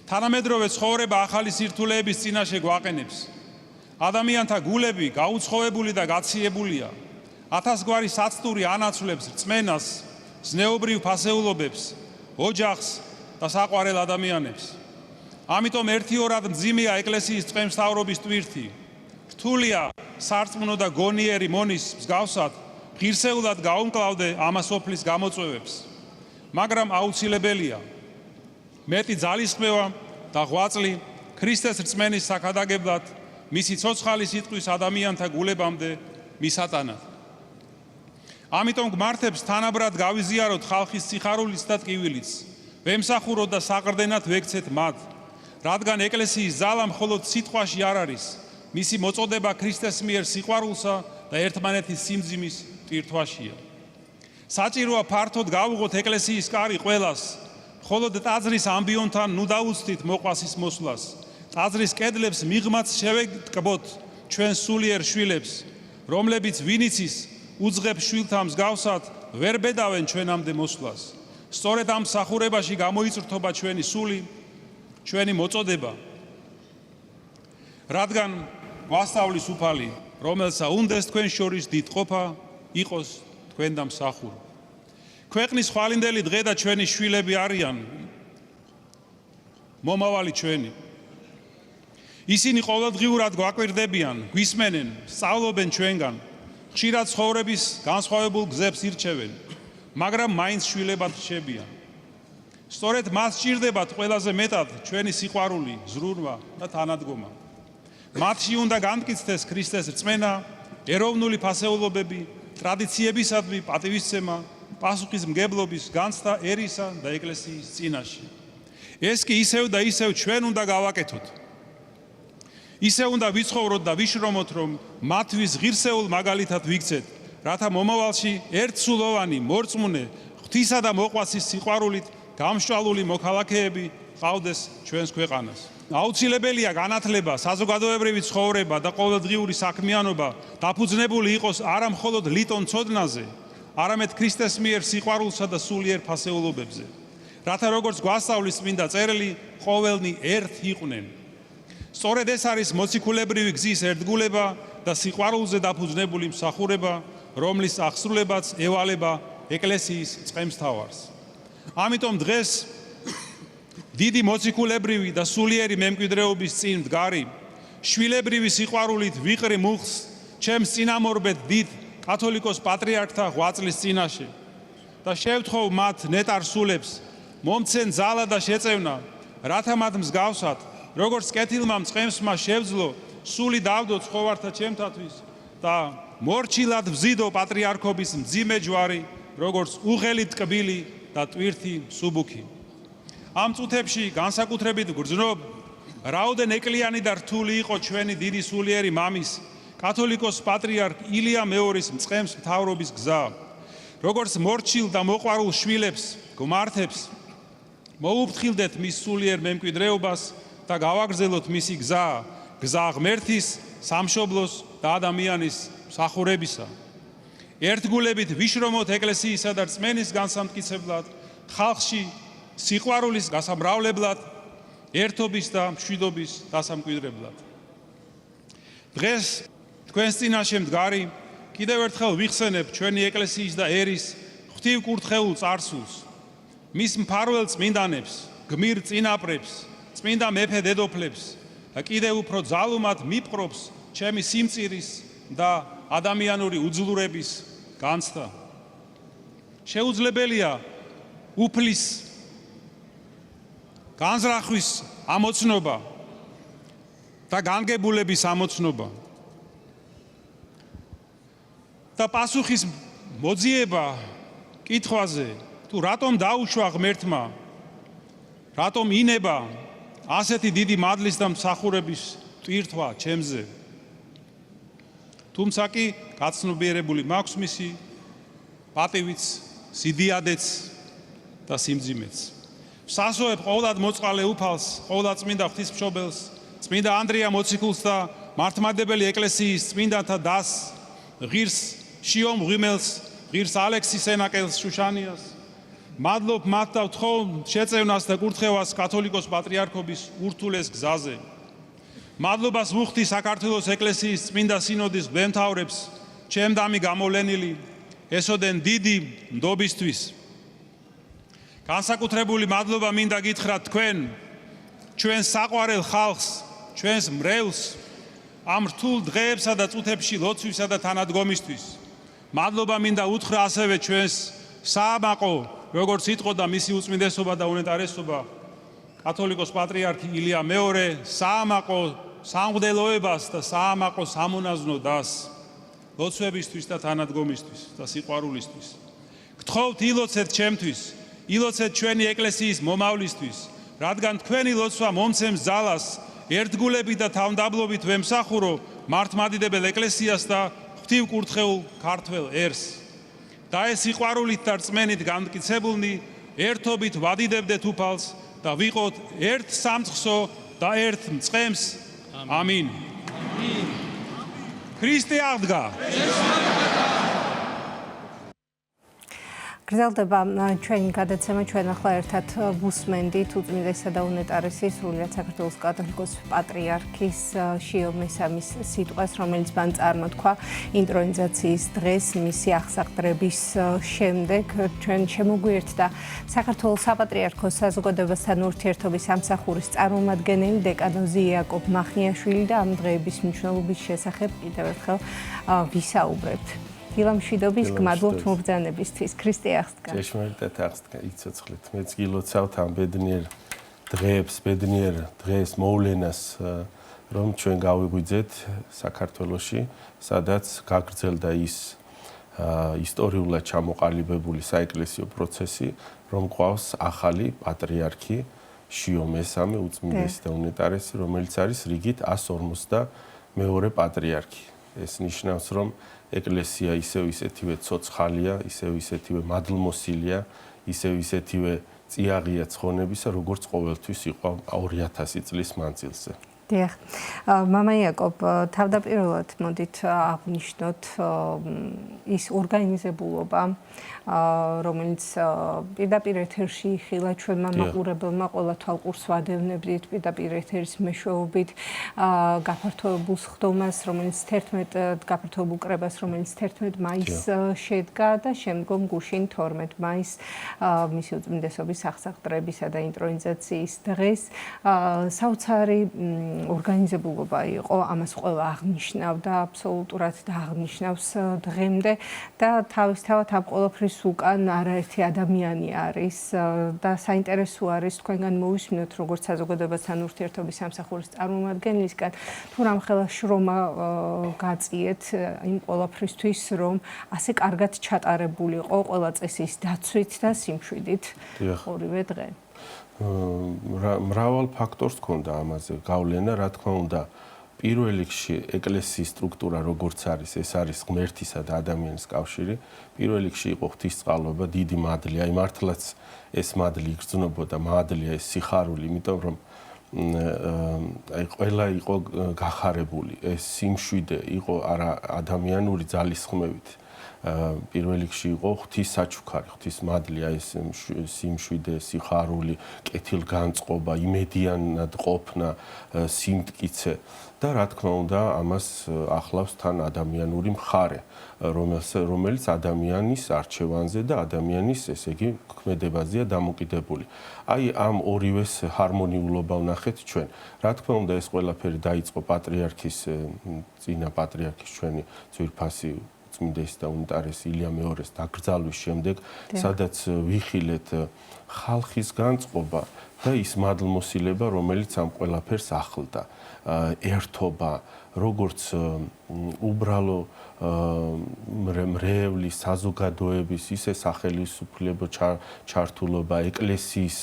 S6: თანამედროვე ცხოვრება ახალი სირთულეების წინაშე გვაყენებს. ადამიანთა გულები გაუცხოვებული და გაციებულია. ათასგვარი საცდური ანაცვლებს რწმენას, ზნეობრივ ფასეულობებს, ოჯახს და საყვარელ ადამიანებს. ამიტომ ერთიორად მძიმეა ეკლესიის წყემსთავრობის ტვირთი. რთულია სარწმუნო და გონიერი მონის მსგავსად ღირსეულად გაუმკლავდე ამას სოფლის გამოწვევებს. მაგრამ აუცილებელია მეტი ძალისხმევა და ღვაწლი ქრისტეს რწმენის საქადაგებლად, მისი ცოცხალი სიტყვის ადამიანთა გულებამდე მისატანად. ამიტომ გმართებს თანაბრად გავიზიაროთ ხალხის სიხარულიც და ტკივილიც, ვემსახუროთ და საყრდენად ვექცეთ მათ, რადგან ეკლესიის ძალა მხოლოდ სიტყვაში არ არის, მისი მოწოდება ქრისტეს მიერ სიყვარულსა და ერთმანეთის სიმძიმის ტვირთვაშია. საჭიროა ფართოდ გავუღოთ ეკლესიის კარი ყველას, მხოლოდ ტაძრის ამბიონთან ნუ დაუცდით მოყვასის მოსვლას. ტაძრის კედლებს მიღმაც შევეკბოთ ჩვენ სულიერ შვილებს, რომლებიც ვინიცის უძღებს შვილთა მსგავსად ვერ ბედავენ ჩვენამდე მოსვლას. სწორედ ამ მსახურებაში გამოიწრთობა ჩვენი სული, ჩვენი მოწოდება რადგან გვასწავლის უფალი, რომელსა უნდეს თქვენ შორის დიდყოფა იყოს თქვენ და მსახური. ქვეყნის ხვალინდელი დღე და ჩვენი შვილები არიან მომავალი ჩვენი. ისინი ყოველდღიურად გვაკვირდებიან, გვისმენენ, სწავლობენ ჩვენგან, ხშირად ცხოვრების განსხვავებულ გზებს ირჩევენ, მაგრამ მაინც შვილებად რჩებიან. სწორედ მას სჭირდებათ ყველაზე მეტად ჩვენი სიყვარული, ზრუნვა და თანადგომა. მათში უნდა განმტკიცდეს ქრისტეს რწმენა, ეროვნული ფასეულობები, ტრადიციებისადმი პატივისცემა, პასუხისმგებლობის განცდა ერისა და ეკლესიის წინაშე. ეს კი ისევ და ისევ ჩვენ უნდა გავაკეთოთ. ისე უნდა ვიცხოვროთ და ვიშრომოთ, რომ მათთვის ღირსეულ მაგალითად ვიქცეთ, რათა მომავალში ერთსულოვანი, მორწმუნე, ღვთისა და მოყვასის სიყვარულით გამსჭვალული მოქალაქეები ყავდეს ჩვენს ქვეყანას. აუცილებელია განათლება, საზოგადოებრივი ცხოვრება და ყოველდღიური საქმიანობა დაფუძნებული იყოს არა მხოლოდ ლიტონ ცოდნაზე, არამედ ქრისტეს მიერ სიყვარულსა და სულიერ ფასეულობებზე, რათა როგორც გვასწავლის წმინდა წერილი, ყოველნი ერთ იყვნენ. სწორედ ეს არის მოციქულებრივი გზის ერთგულება და სიყვარულზე დაფუძნებული მსახურება, რომლის აღსრულებაც ევალება ეკლესიის წყემსთავარს. ამიტომ დღეს დიდი მოციქულებრივი და სულიერი მემკვიდრეობის წინ მდგარი, შვილებრივი სიყვარულით ვიყრი მუხლს ჩემს წინამორბედ დიდ კათოლიკოს პატრიარქთა ღვაწლის წინაშე და შევთხოვ მათ ნეტარ სულებს მომცენ ძალა და შეწევნა, რათა მათ მსგავსად, როგორც კეთილმა მწყემსმა შევძლო სული დავდო ცხოვართა ჩემთათვის და მორჩილად ვზიდო პატრიარქობის მძიმე ჯვარი, როგორც უღელი ტკბილი და ტვირთი მსუბუქი. ამ წუთებში განსაკუთრებით გრძნობ, რაოდენ ეკლიანი და რთული იყო ჩვენი დიდი სულიერი მამის, კათოლიკოს პატრიარქ ილია მეორის მწყემს მთავრობის გზა. როგორც მორჩილ და მოყვარულ შვილებს გმართებს, მოუფრთხილდეთ მის სულიერ მემკვიდრეობას და გავაგრძელოთ მისი გზა, გზა ღმერთის, სამშობლოს და ადამიანის მსახურებისა. ერთგულებით ვიშრომოთ ეკლესიისა და რწმენის განსამტკიცებლად, ხალხში სიყვარულის გასამრავლებლად, ერთობის და მშვიდობის დასამკვიდრებლად. დღეს თქვენს წინაშე მდგარი, კიდევ ერთხელ ვიხსენებ ჩვენი ეკლესიის და ერის ღვთივკურთხეულ წარსულს, მის მფარველ წმინდანებს, გმირ წინაპრებს, წმინდა მეფე დედოფლებს და კიდევ უფრო ძალუმად მიპყრობს ჩემი სიმწირის და ადამიანური უძლურების განცდა. შეუძლებელია უფლის განზრახვის ამოცნობა და განგებულების ამოცნობა და პასუხის მოძიება კითხვაზე, თუ რატომ დაუშვა ღმერთმა, რატომ ინება ასეთი დიდი მადლის და მსახურების ტვირთვა ჩემზე. თუმცა კი გაცნობიერებული მაქვს მისი პატივიც, სიდიადეც და სიმძიმეც. ვსასოებ ყოვლად მოწყალე უფალს, ყოვლად წმინდა ღვთისმშობელს, წმინდა ანდრია მოციქულს და მართლმადიდებელი ეკლესიის წმინდანთა დასს, ღირს შიომ ღვიმელს, ღირს ალექსის ენაკელს შუშანიას. მადლობ მათ და ვთხოვ შეწევნას და კურთხევას კათოლიკოს პატრიარქობის ურთულეს გზაზე. მადლობას ვუხდი საქართველოს ეკლესიის წმინდა სინოდის მღვდელმთავრებს, ჩემდამი გამოვლენილი ესოდენ დიდი ნდობისთვის. განსაკუთრებული მადლობა მინდა გითხრათ თქვენ, ჩვენ საყვარელ ხალხს, ჩვენს მრევლს, ამ რთულ დღეებსა და წუთებში ლოცვისა და თანადგომისთვის. მადლობა მინდა უთხრა ასევე ჩვენს საამაყო, როგორც იტყოდა მისი უწმინდესობა და უნეტარესობა, კათოლიკოს პატრიარქი ილია მეორე, საამაყო სამღვდელოებას და საამაყო სამონაზნო დასს, ლოცვებისთვის და თანადგომისთვის და სიყვარულისთვის. გთხოვთ ილოცეთ ჩემთვის, ილოცეთ ჩვენი ეკლესიის მომავლისთვის, რადგან თქვენი ლოცვა მომცემს ძალას, ერთგულებით და თავმდაბლობით ვემსახურო მართლმადიდებელ ეკლესიას და ღვთივკურთხეულ ქართველ ერს. და ეს სიყვარულით და რწმენით განმტკიცებულნი ერთობით ვადიდებდეთ უფალს და ვიყოთ ერთ სამწყსო და ერთ მწყემს. ამინ. ქრისტე აღდგა.
S1: გრძელდება ჩვენი გადაცემა, ჩვენ ახლა ერთად ვუსმენდით უწმიდესისა და უნეტარესის სრულიად საქართველოს კათოლიკოს პატრიარქის შიო მესამის სიტყვას, რომელიც მან წარმოთქვა ინტრონიზაციის დღეს მისი აღსაყდრების შემდეგ. ჩვენ შემოგვიერთდა საქართველოს საპატრიარქოს საზოგადოებასთან ურთიერთობის სამსახურის წარმომადგენელი დეკანოზი იაკობ მახნიაშვილი და ამ დღეების მნიშვნელობის შესახებ კიდევ ერთხელ ვისაუბრებთ. დილამშვიდობის, გმადლობთ მობრძანებისთვის. ქრისტე აღსდგა.
S7: ჭეშმარიტად აღსდგა, იცოცხლეთ. მეც გილოცავთ ამ ბედნიერ დღეებს, ბედნიერ დღეს მოვლენას, რომ ჩვენ გავიღვიძეთ საქართველოში, სადაც გაგრძელდა ის ისტორიულად ჩამოყალიბებული საეკლესიო პროცესი, რომ გვყავს ახალი პატრიარქი შიო მესამე უწმიდესი და უნეტარესი, რომელიც არის რიგით 152 პატრიარქი. ეს ნიშნავს, რომ ეკლესია ისევ ისეთივე ცოცხალია, ისევ ისეთივე მადლმოსილია, ისევ ისეთივე წიაღია ცხონებისა, როგორც ყოველთვის იყო 2000 წლის მანძილზე.
S1: დიახ. მამა იაკობ, თავდაპირველად მოდით აღვნიშნოთ ის ორგანიზებულობა, რომელიც პირდაპირ ეთერში იხილა ჩვენმა მაყურებელმა, ყველა თვალყურს ვადევნებდით პირდაპირ ეთერის მეშვეობით გაფართოებულ სხდომას, რომელიც 11 გაფართოებულ კრებას, რომელიც 11 მაისს შედგა და შემდგომ გუშინ 12 მაისს მისი უწმიდესობის აღსაყდრებისა და ინტრონიზაციის დღეს საოცარი ორგანიზებულობა იყო, ამას ყველა აღნიშნავდა აბსოლუტურად და აღნიშნავს დღემდე და თავისთავად ამ ყველაფრის უკან არაერთი ადამიანი არის და საინტერესო არის თქვენგან მოვისმინოთ როგორც საზოგადოებასთან ურთიერთობის სამსახურის წარმომადგენლისგან თუ რამხელა შრომა გაწიეთ იმ ყველაფრისთვის, რომ ასე კარგად ჩატარებულიყო ყველა წესის დაცვით და სიმშვიდით ორივე დღე.
S7: მრავალ ფაქტორს ჰქონდა ამაზე გავლენა, რა თქმა უნდა, პირველ რიგში ეკლესიის სტრუქტურა როგორც არის, ეს არის ღმერთისა და ადამიანის კავშირი. პირველ რიგში იყო ღვთისწყალობა, დიდი მადლი, აი მართლაც ეს მადლი იგრძნობოდა, მადლია ეს სიხარული, იმიტომ რომ აი ყველა იყო გახარებული, ეს სიმშვიდე იყო არა ადამიანური ძალისხმევით. პირველ რიგში იყო ღვთის საჩუქარი, ღვთის მადლია ეს სიმშვიდე, სიხარული, კეთილგანწყობა, იმედიანად ყოფნა, სიმტკიცე და რა თქმა უნდა, ამას ახლავს თან ადამიანური მხარე, რომელიც ადამიანის არჩევანზე და ადამიანის, ესე იგი, ქმედებაზეა დამოკიდებული. აი ამ ორივეს ჰარმონიულობა ვნახეთ ჩვენ. რა თქმა უნდა, ეს ყველაფერი დაიწყო პატრიარქის, წინა პატრიარქის ჩვენი ძვირფასი უწმიდესი და უნეტარესი ილია მეორეს დაკრძალვის შემდეგ, სადაც ვიხილეთ ხალხის განწყობა და ის მადლმოსილება, რომელიც ამ ყველაფერს ახლდა. ერთობა, როგორც უბრალო მრევლის, საზოგადოების, ისე სახელმწიფო ჩართულობა, ეკლესიის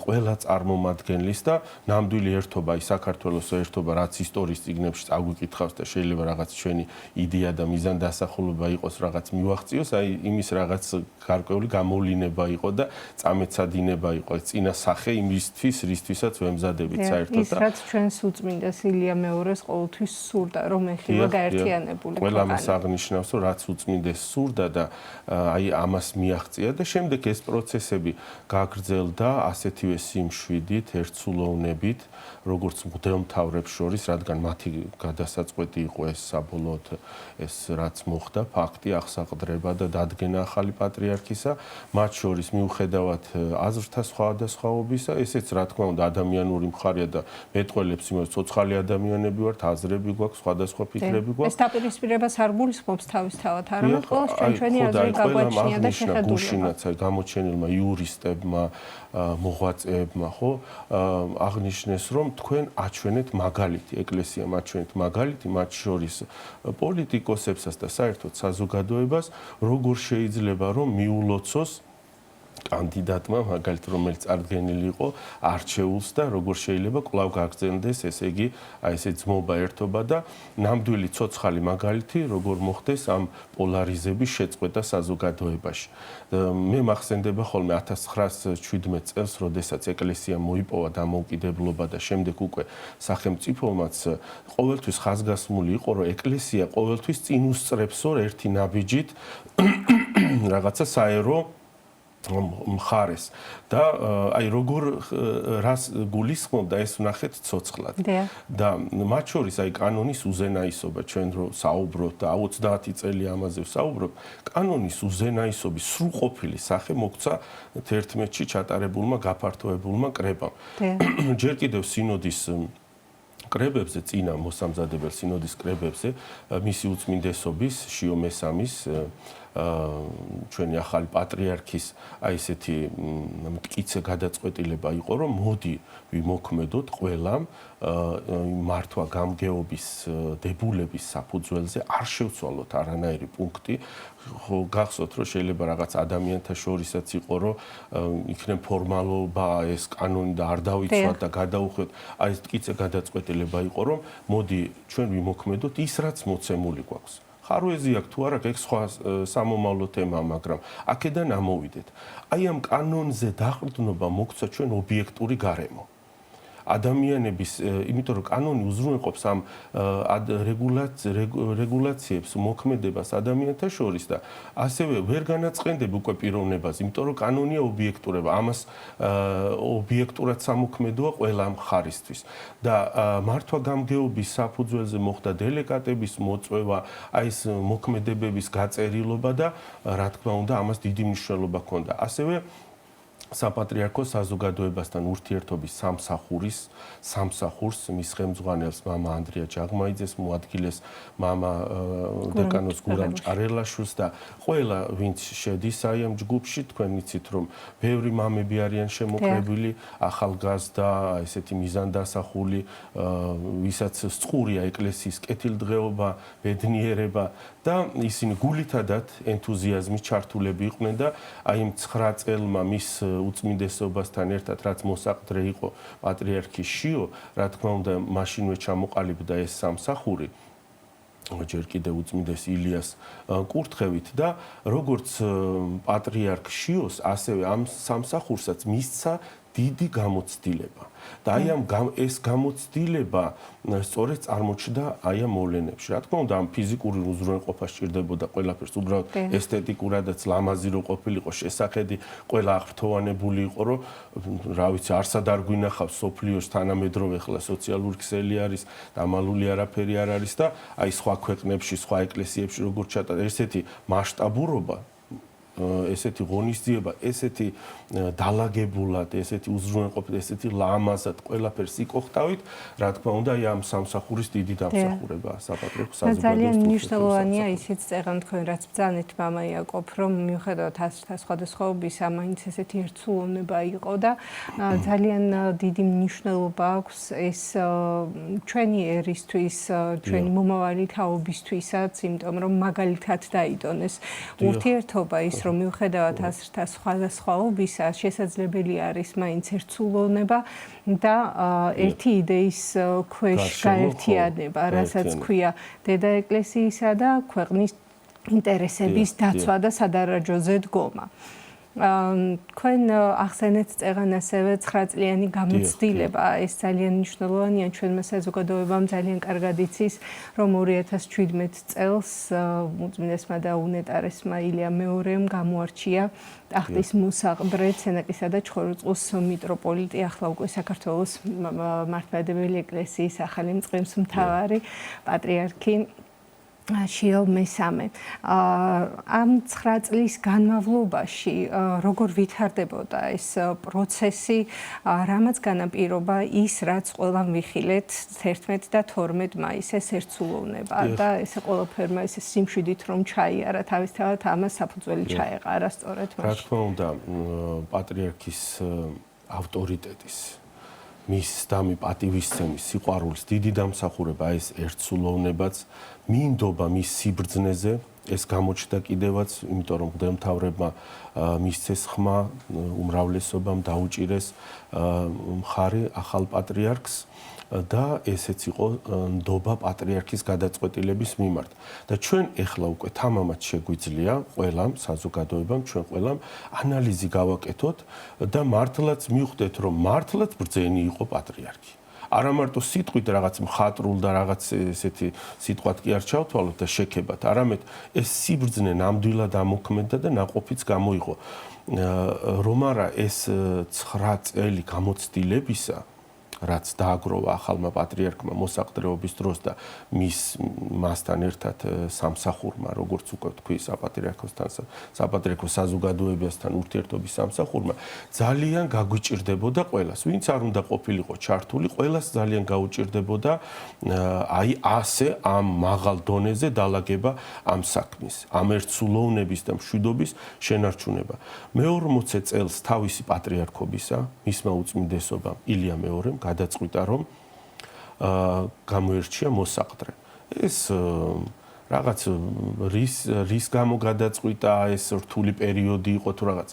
S7: ყველა წარმომადგენლის და ნამდვილი ერთობა, ის საქართველოს ერთობა, რაც ისტორიის წიგნებში წაგვიკითხავს და შეიძლება რაღაც ჩვენი იდეა და მიზანდასახულება იყოს, რაღაც მივაღწიოს, აი იმის რაღაც გარკვეული გამოვლინება იყო და წამეცადინება იყო, ეს წინა სახე იმისთვის, რისთვისაც ვემზადებით საერთოდ და
S1: ის რაც ჩვენს უწმინდეს ილია მეორეს ყოველთვის სურდა, რომ ეხილა გაერთიანებული
S7: ყველა მას აღნიშნავს, რომ რაც უწმინდეს სურდა და აი ამას მიაღწია და შემდეგ ეს პროცესები გაგრძელდა ასეთივე სიმშვიდით, ერთსულოვნებით, როგორც მღვდელმთავრებს შორის, რადგან მათი გადასაწყვეტი იყო ეს საბოლოოდ ეს რაც მოხდა, ფაქტი აღსაყდრება და დადგენა ახალი პატრიარქისა, მათ შორის მიუხედავად აზრთა სხვადასხვაობისა, ესეც რა თქმა უნდა ადამიანური მხარეა და მეტყველებს იმას, ცოცხალი ადამიანები ვართ, აზრები გვაქვს, სხვადასხვა ფიქრები გვაქვს.
S1: ეს დაპირისპირებას არ გულისხმობს თავისთავად, არამედ ყოველს ჩვენი აზრი გაგვაჩნია და შეხედულება.
S7: გუშინაც აი გამოჩენილმა იურისტებმა, მოღვაწეებმა, ხო, აღნიშნეს, რომ თქვენ აჩვენეთ მაგალითი, ეკლესიამ აჩვენეთ მაგალითი, მათ შორის პოლიტიკოსებსაც და საერთოდ საზოგადოებას, როგორ შეიძლება რომ მიულოცოს კანდიდატმა, მაგალითად, რომელიც წარდგენილი იყო, არჩეულს და როგორ შეიძლება კვლავ გაგრძელდეს, ესე იგი, აი ესე ძმობა, ერთობა და ნამდვილი ცოცხალი მაგალითი, როგორ მოხდეს ამ პოლარიზების შეწყვეტა საზოგადოებაში. მე მახსენდება ხოლმე 1917 წელს, როდესაც ეკლესია მოიპოვა დამოუკიდებლობა და შემდეგ უკვე სახელმწიფომაც ყოველთვის ხაზგასმული იყო, რომ ეკლესია ყოველთვის წინ უსწრებსო ერთი ნაბიჯით რაღაცა საერო მხარეს და აი როგორ რას გულისხმობდა ეს ვნახეთ ცოცხლად და მათ შორის აი კანონის უზენაისობა ჩვენ რო საუბრობთ და 30 წელი ამაზე ვსაუბრობ კანონის უზენაისობის სრულყოფილი სახე მოგვცა 11-ში ჩატარებულმა გაფართოებულმა კრებამ ჯერ კიდევ სინოდის კრებებზე წინა მოსამზადებელ სინოდის კრებებზე მისი უწმინდესობის შიო მესამის ჩვენი ახალი პატრიარქის აი ესეთი მტკიცე გადაწყვეტილება იყო რომ მოდი ვიმოქმედოთ ყველამ მართვა გამგეობის დებულების საფუძველზე არ შევცვალოთ არანაირი პუნქტი ხო გახსოვთ რომ შეიძლება რაღაც ადამიანთა შორისაც იყო რომ იქნებ ფორმალობა ეს კანონი და არ დავიცვათ და გადაუხვევთ აი ეს მტკიცე გადაწყვეტილება იყო რომ მოდი ჩვენ ვიმოქმედოთ ის რაც მოცემული გვაქვს ხარვეზი აქვს თუ არა ეგ სხვა სამომავლო თემაა მაგრამ აქედან ამოვიდეთ აი ამ კანონზე დაყრდნობა მოგვცა ჩვენ ობიექტური გარემო ადამიანების იმიტომ რომ კანონი უზრუნველყოფს ამ რეგულაციებს მოქმედებას ადამიანთა შორის და ასევე ვერ განაწყენდებ უკვე პიროვნებას იმიტომ რომ კანონია ობიექტურება ამას ობიექტურად სამოქმედოა ყველა მხარისთვის და მართვა გამგეობის საფუძველზე მოხდა დელეკატების მოწვევა აი ეს მოქმედებების გაწერილობა და რა თქმა უნდა ამას დიდი მნიშვნელობა ჰქონდა ასევე საპატრიარქო საზოგადოებასთან ურთიერთობის სამსახურს მის ხელმძღვანელს მამა ანდრია ჯაღმაიძეს მოადგილეს მამა დეკანოს გურამ ჭარელაშვილს და ყველა ვინც შედის აი ამ ჯგუფში თქვენ იცით რომ ბევრი მამები არიან შემოყრებილი ახალგაზრდა ესეთი მიზანდასახული ვისაც სწურია ეკლესიის კეთილდღეობა ბედნიერება და ისინი გულითადად ენთუზიაზმით ჩართულები იყვნენ და აი 9 წელმა მის უწმინდესობასთან ერთად რაც მოსაყდრე იყო პატრიარქი შიო, რა თქმა უნდა, მაშინვე ჩამოყალიბდა ეს სამსახური ჯერ კიდევ უწმინდეს ილიას კურთხევით და როგორც პატრიარქ შიოს, ასევე ამ სამსახურსაც მისცა დიდი გამოცდილება. და აი ამ ეს გამოცდილება სწორედ წარმოჩნდა აი ამ მოვლენებში. რა თქმა უნდა, ამ ფიზიკური უზრუნველყოფა სჭირდებოდა ყველაფერს, უბრალოდ ესთეტიკურადაც ლამაზი რო ყოფილიყო შესახედი, ყველა აღფრთოვანებული იყო, რომ რა ვიცი, არსად არ გვინახავს სოფლიოს თანამედროვე ხლა სოციალური ქსელი არის, დამალული არაფერი არ არის და აი სხვა ქვეყნებში, სხვა ეკლესიებში როგორ ჩატარდა ესეთი მასშტაბურობა ესეთი ღონისძიება, ესეთი დალაგებულად, ესეთი უზრუნველყოფით, ესეთი ლამაზად ყველაფერს იკოხტავით, რა თქმა უნდა, აი ამ სამსახურის დიდი დამსახურება საპატრიარქო საზოგადოების.
S1: ძალიან მნიშვნელოვანია ისიც წერან თქვენ რაც ბრძანეთ მამა იაკობ, რომ მიუხედავად ასთა სხვადასხვაობისა, მაინც ესეთი ერთსულოვნება იყო და ძალიან დიდი მნიშვნელობა აქვს ეს ჩვენი ერისთვის, ჩვენი მომავალი თაობისთვისაც, იმიტომ რომ მაგალითად დაიდონეს ურთიერთობა ის რომ მიუხედავად ასრთა სხვადასხვაობისა შესაძლებელი არის მაინც ერთსულოვნება და ერთი იდეის ქვეშ გაერთიანება, რასაც ქვია დედა ეკლესიისა და ქვეყნის ინტერესების დაცვა და სადარაჯოზე დგომა. თქვენ ახსენეთ წეღან ასევე 9 წლიანი გამოცდილება, ეს ძალიან მნიშვნელოვანია ჩვენმა საზოგადოებამ ძალიან კარგად იცის, რომ 2017 წელს უწმინდესმა და უნეტარესმა ილია მეორემ გამოარჩია ტახტის მოსაყდრე ცენაკისა და ჩხოროწყუს მიტროპოლიტი, ახლა უკვე საქართველოს მართლმადიდებელი ეკლესიის ახალი მწყემსმთავარი პატრიარქი შიო მესამე. ამ 9 წლის განმავლობაში როგორ ვითარდებოდა ეს პროცესი, რამაც განაპირობა ის, რაც ყველამ ვიხილეთ 11 და 12 მაისს ეს ერთსულოვნება და ეს ყველაფერმა ეს სიმშვიდით რომ ჩაიარა თავისთავად ამას საფუძველი ჩაეყარა სწორედ მაშინ.
S7: რა თქმა უნდა, პატრიარქის ავტორიტეტის მის დამი პატივისცემის სიყვარულის დიდი დამსახურება ეს ერთსულოვნებაც მინდობა მის სიბრძნეზე ეს გამოჩნდა კიდევაც იმიტომ რომ მღვდელმთავრებმა მისცეს ხმა უმრავლესობამ დაუჭირეს მხარი ახალ პატრიარქს და ესეც იყო ნდობა პატრიარქის გადაწყვეტილების მიმართ. და ჩვენ ეხლა უკვე თამამად შეგვიძლია ყველამ საზოგადოებამ, ჩვენ ყველამ ანალიზი გავაკეთოთ და მართლაც მივხვდეთ, რომ მართლაც ბრძენი იყო პატრიარქი. არა მარტო სიტყვით რაღაც მხატვრულ და რაღაც ესეთი სიტყვად კი არ ჩავთვალოთ და შექებათ, არამედ ეს სიბრძნე ნამდვილად ამოქმედდა და ნაყოფიც გამოიღო. რომ არა ეს 9 წელი გამოცდილებისა რაც დააგროვა ახალმა პატრიარქმა მოსაყდრეობის დროს და მასთან ერთად სამსახურმა, როგორც უკვე თქვი, საპატრიარქო საზოგადოებასთან ურთიერთობის სამსახურმა, ძალიან გაგვიჭირდებოდა ყველას, ვინც არ უნდა ყოფილიყო ჩართული, ყველას ძალიან გაუჭირდებოდა აი ასე ამ მაღალ დონეზე დალაგება ამ საქმის, ამ ერთსულოვნების და მშვიდობის შენარჩუნება. მე-40 წელს თავისი პატრიარქობისა, მისმა უწმინდესობამ ილია მეორემ გადაწყვიტა რომ გამოერჩია მოსაყდრე. ეს რაღაც რის გამო გადაწყვიტა, ეს რთული პერიოდი იყო თუ რაღაც.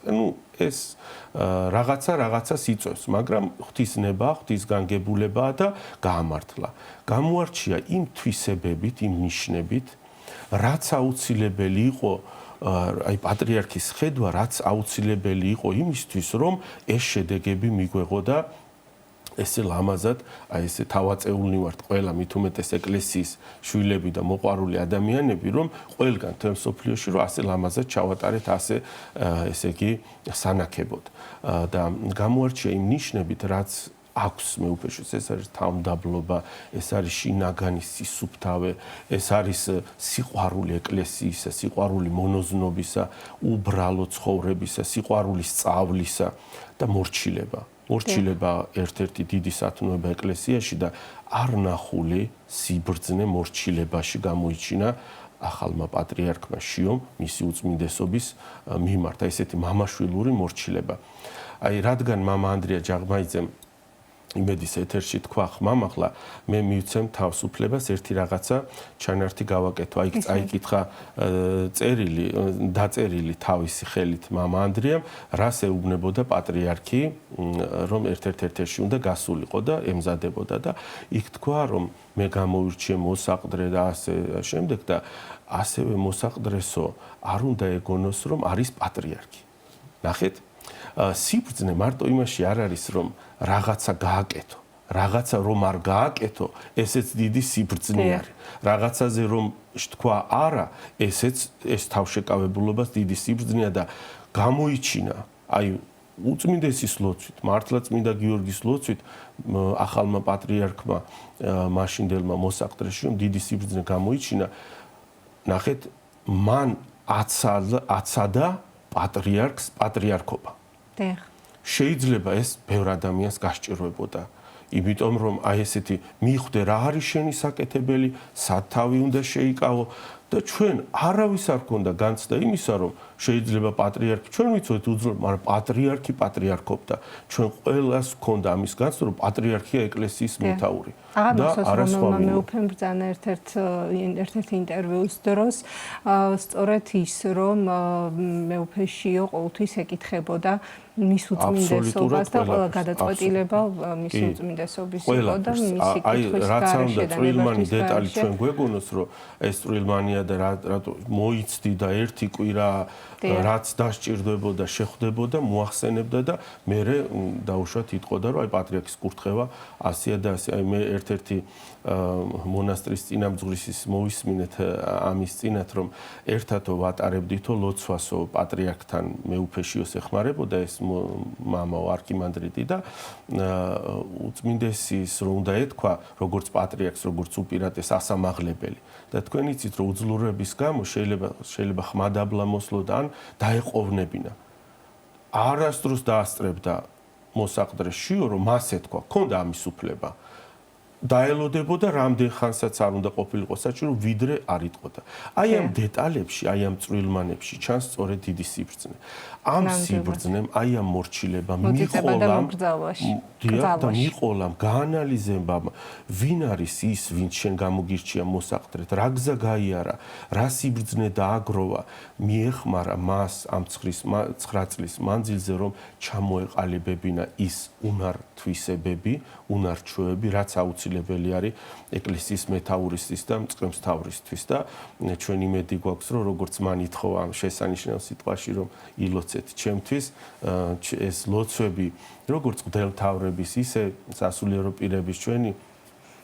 S7: ეს რაღაცას იწევს, მაგრამ ღვთისნება, ღვთისგანგებულებაა და გაამართლა. გამოარჩია იმ თვისებებით, იმ ნიშნებით, რაც აუცილებელი იყო აი პატრიარქის ხედვა, რაც აუცილებელი იყო იმისთვის, რომ ეს შედეგები მიგვეღო და ესე ლამაზად, აი ესე თავაწეულნი ვართ ყველა მით უმეტეს ეკლესიის შვილები და მოყვარული ადამიანები, რომ ყველგან თემ სოფლიოში რომ ასე ლამაზად ჩავატარეთ, ასე ესე იგი სანაკებოდ. და გამოარჩია იმ ნიშნებით, რაც აქვს მეუფეშოს, ეს არის თავმდაბლობა, ეს არის შინაგანის სისუფთავე, ეს არის სიყვარული ეკლესიისა, სიყვარული მონოზნობისა, უბრალო ცხოვრებისა, სიყვარული სწავლისა და მორჩილება. მორჩილება ერთ-ერთი დიდი სათნოება ეკლესიაში და არ ნახული სიბრძნე მორჩილებაში გამოიჩინა ახალმა პატრიარქმა შიომ მისი უწმინდესობის მიმართ, ესეთი მამაშვილური მორჩილება. აი რადგან მამა ანდრია ჯაღმაიძემ იმედის ეთერში თქვა ხმამაღლა, მე მივცემ თავისუფლებას ერთი რაღაცა ჩანართი გავაკეთო. აი წაიკითხა დაწერილი თავისი ხელით მამა ანდრიამ, რას ეუბნებოდა პატრიარქი, რომ ერთ-ერთ ეთერში უნდა გასულიყო და ემზადებოდა და იქ თქვა, რომ მე გამოვირჩიე მოსაყდრე და ასე შემდეგ და ასევე მოსაყდრესო არ უნდა ეგონოს, რომ არის პატრიარქი. ნახეთ? სიბრძნე მარტო იმაში არ არის, რომ რაღაცა გააკეთო, რაღაცა რომ არ გააკეთო, ესეც დიდი სიბრძნე არის. რაღაცაზე რომ თქვა არა, ესეც ეს თავშეკავებულობას დიდი სიბრძნეა და გამოიჩინა, აი უწმინდესის ლოცვით, მართლა წმინდა გიორგის ლოცვით, ახალმა პატრიარქმა, მაშინდელმა მოსაყდრეში, რომ დიდი სიბრძნე გამოიჩინა. ნახეთ, მან აცადა პატრიარქს პატრიარქობა. შეიძლება ეს ბევრ ადამიანს გასჭირვებოდა. იმიტომ რომ აი ესეთი მიხვდე რა არის შენი საკეთებელი, სათავი უნდა შეიკავო და ჩვენ არავის არ ქონდა განცდა იმისა, რომ შეიძლება პატრიარქი, ჩვენ ვიცოდით უძლურს, მაგრამ პატრიარქი პატრიარქობდა. ჩვენ ყველას ქონდა ამის განცდა, რომ პატრიარქია ეკლესიის მეთაური. და
S1: არასწორად მეუფემ ბრძანა ერთ-ერთი ინტერვიუს დროს, სწორედ ის, რომ მეუფეშიო ყოველთვის ეკითხებოდა მის უწმინდესობას და ყველა გადაწყვეტილება მის უწმინდესობის იყო და მისი კითხვის
S7: გარშე და წვრილმანი დეტალი ჩვენ გვეგონოს, რომ ეს წვრილმანია და რატო მოიცდი და ერთი კვირა რაც დასჭირდებოდა, შეხვდებოდა, მოახსენებდა და მე დაუშვათ იტყოდა, რომ აი პატრიარქის კურთხევა ასეა და ასე. აი მე ერთ-ერთი მონასტრის წინამძღვრისის მოვისმინეთ ამის წინათ, რომ ერთადო ვატარებდითო ლოცვასო პატრიარქთან მეუფეშიოს ეხმარებოდა ეს მამაო არქიმანდრიტი და უწმინდესის რომ უნდა ეთქვა, როგორც პატრიარქს, როგორც უპირატეს ასამაღლებელი. და თქვენ იცით, რომ უძლურების გამო შეიძლება ხმადაბლა მოსლოდა ან დაეყოვნებინა. არასდროს დაასწრებდა მოსაყდრეს შიო, რომ მას ეთქვა, ქონდა ამის უფლება. დაელოდებოდა რამდენ ხანსაც არ უნდა ყოფილიყო საჭირო, ვიდრე არ იტყოდა. აი ამ დეტალებში, აი ამ წვრილმანებში ჩანს სწორედ დიდი სიბრძნე. ამ სიბრძნემ, აი ამ მორჩილებამ მიყოლამ, გაანალიზებამ, ვინ არის ის, ვინც შენ გამოგირჩია მოსაყდრეთ, რა გზა გაიარა, რა სიბრძნე დააგროვა, მიეხმარა მას ამ 9 წლის მანძილზე, რომ ჩამოეყალიბებინა ის უნართვისებები, უნარჩვევები, რაც აუცილებელი არის ეკლესიის მეთაურისთვის და მწყემსთავრისთვის და ჩვენ იმედი გვაქვს, რომ როგორც მან ითხოვა ამ შესანიშნავ სიტყვაში, რომ ილოცეთ ჩემთვის ეს ლოცვები, როგორც მღვდელმთავრების, ისე სასულიერო პირების ჩვენი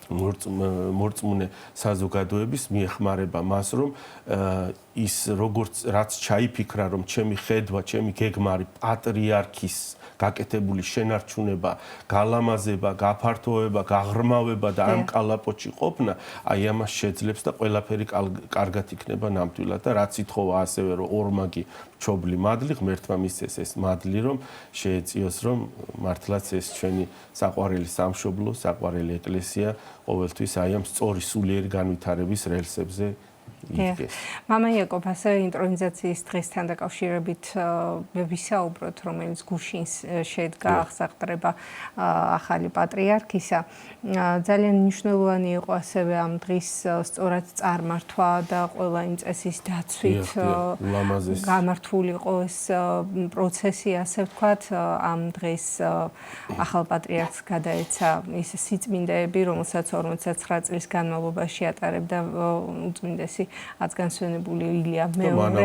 S7: მორწმუნე საზოგადოების მიეხმარება მას, რომ ის რაც ჩაიფიქრა, რომ ჩემი ხედვა, ჩემი გეგმარი პატრიარქის გაკეთებული შენარჩუნება, გალამაზება, გაფართოება, გაღრმავება და ამ კალაპოტში ყოფნა, აი ამას შეძლებს და ყველაფერი კარგად იქნება ნამდვილად და რაც ითხოვა ასევე რომ ორმაგი ჩობლი მადლი ღმერთმა მისცეს ეს მადლი რომ შეეწიოს რომ მართლაც ეს ჩვენი საყვარელი სამშობლო, საყვარელი ეკლესია ყოველთვის აი ამ სწორი სულიერი განვითარების რელსებზე
S1: მამა იაკობ, ასევე ინტრონიზაციის დღესთან დაკავშირებით ვისაუბროთ, რომელიც გუშინს შედგა აღსაყდრება ახალი პატრიარქისა. ძალიან მნიშვნელოვანი იყო ასევე ამ დღის სწორად წარმართვა და ყველა იმ წესის დაცვით გამართული იყო ეს პროცესი, ასე ვთქვათ, ამ დღეს ახალ პატრიარქს გადაეცა ის სიწმინდეები, რომელსაც 59 წლის განმავლობაში ატარებდა უწმინდესი აცგანსვენებული ილია მეორე.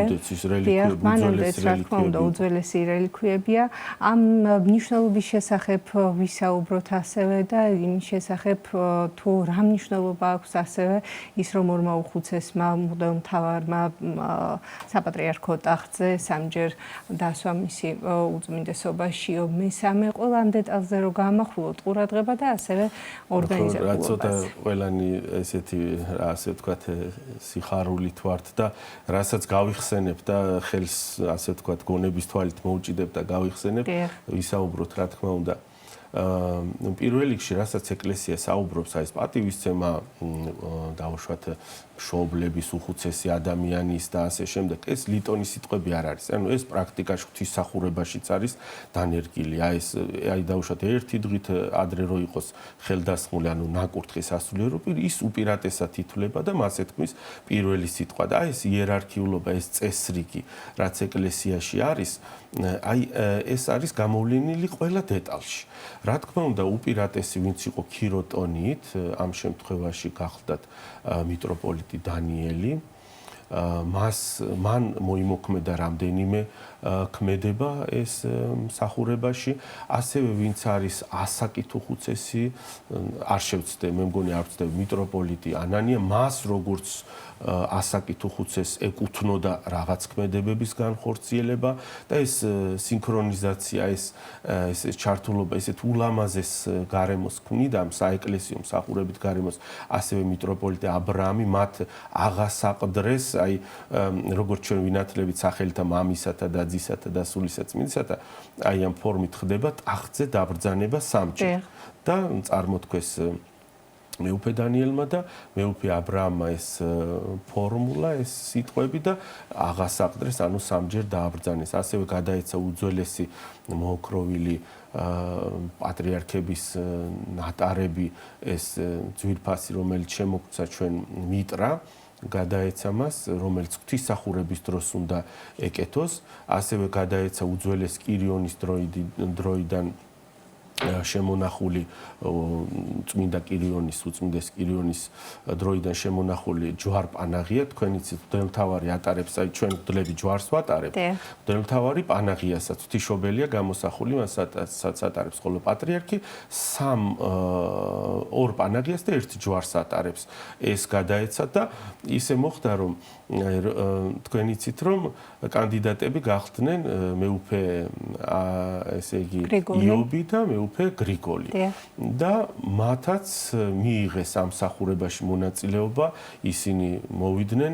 S1: მანამდეც რა თქმა უნდა უძველესი რელიქვიებია. ამ მნიშვნელობის შესახებ ვისაუბროთ ასევე და იმის შესახებ თუ რა მნიშვნელობა აქვს ასევე ის რომ ორმა უხუცესმა მღვდელმთავარმა საპატრიარქო ტახტზე სამჯერ დასვა მისი უწმინდესობაშიო მესამე ყველა ამ დეტალზე რომ გამახვილოთ ყურადღება და ასევე ორგანიზებულობას.
S7: რა ცოტა ყველანი ესეთი ასე ვთქვათ სიხარულით ვართ და რასაც გავიხსენებ და ხელს ასე ვთქვათ გონების თვალით მოუჭიდებ და გავიხსენებ ვისაუბროთ რა თქმა უნდა პირველ რიგში რასაც ეკლესია საუბრობს აი ეს პატივისცემა დავუშვათ მშობლების უხუცესი ადამიანის და ასე შემდეგ ეს ლიტონის სიტყვები არ არის ანუ ეს პრაქტიკაში ღვთისმსახურებაშიც არის დანერგილი აი დავუშვათ ერთი დღით ადრე რო იყოს ხელდასხმული ანუ ნაკურთხის ასულიერო პირი ის უპირატესად ითვლება და მას ეთქმის პირველი სიტყვა და აი ეს იერარქიულობა ეს წესრიგი რაც ეკლესიაში არის აი ეს არის გამოვლენილი ყველა დეტალში რა თქმა უნდა უპირატესი ვინც იყო ქიროტონით ამ შემთხვევაში გახლდათ მიტროპოლიტი დანიელი მან მოიმოქმედა რამდენიმე ქმედება ეს მსახურებაში ასევე ვინც არის ასაკით უხუცესი არ შევცდე მე მგონი არ ვცდები მიტროპოლიტი ანანია მას როგორც ასაკით უხუცეს ეკუთვნოდა რაღაც ქმედებების განხორციელება და ეს სინქრონიზაცია ეს ჩართულობა ესეთ ულამაზეს გარემოს ქმნიდა საეკლესიო მსახურებით გარემოს ასევე მიტროპოლიტი აბრაამი მათ აღასაყდრეს აი როგორც ჩვენ ვინათლებით სახელთა მამისათა და ძისათა და სულისაწმინდისათა აი ამ ფორმით ხდება ტახტზე დაბრძანება სამჯერ და წარმოთქვეს მეუფე დანიელმა და მეუფე აბრაამმა ეს ფორმულა ეს სიტყვები და აღასაყდრეს ანუ სამჯერ დააბრძანეს ასევე გადაეცა უძველესი მოოქროვილი პატრიარქების ნატარები ეს ძვირფასი რომელიც შემოგვცა ჩვენ მიტრა გადაეცა მას რომელიც ღვთისმსახურების დროს უნდა ეკეთოს ასევე გადაეცა უძველეს კირიონის დროიდან შემონახული წმინდა კირიონის უწმინდეს კირიონის დროიდან შემონახული ჯვარ-პანაღია თქვენიც მღვდელმთავარი ატარებს აი ჩვენ მღვდლები ჯვარს ვატარებთ მღვდელმთავარი პანაღიასაც ღვთისმშობელია გამოსახული მასაც ატარებს ხოლო პატრიარქი ორ პანაღიას და ერთ ჯვარს ატარებს ეს გადაეცა და ისე მოხდა რომ თქვენ იცით რომ კანდიდატები გახდნენ მეუფე ესე იგი იობი და მეუფე გრიგოლი და მათაც მიიღეს ამ მსახურებაში მონაწილეობა ისინი მოვიდნენ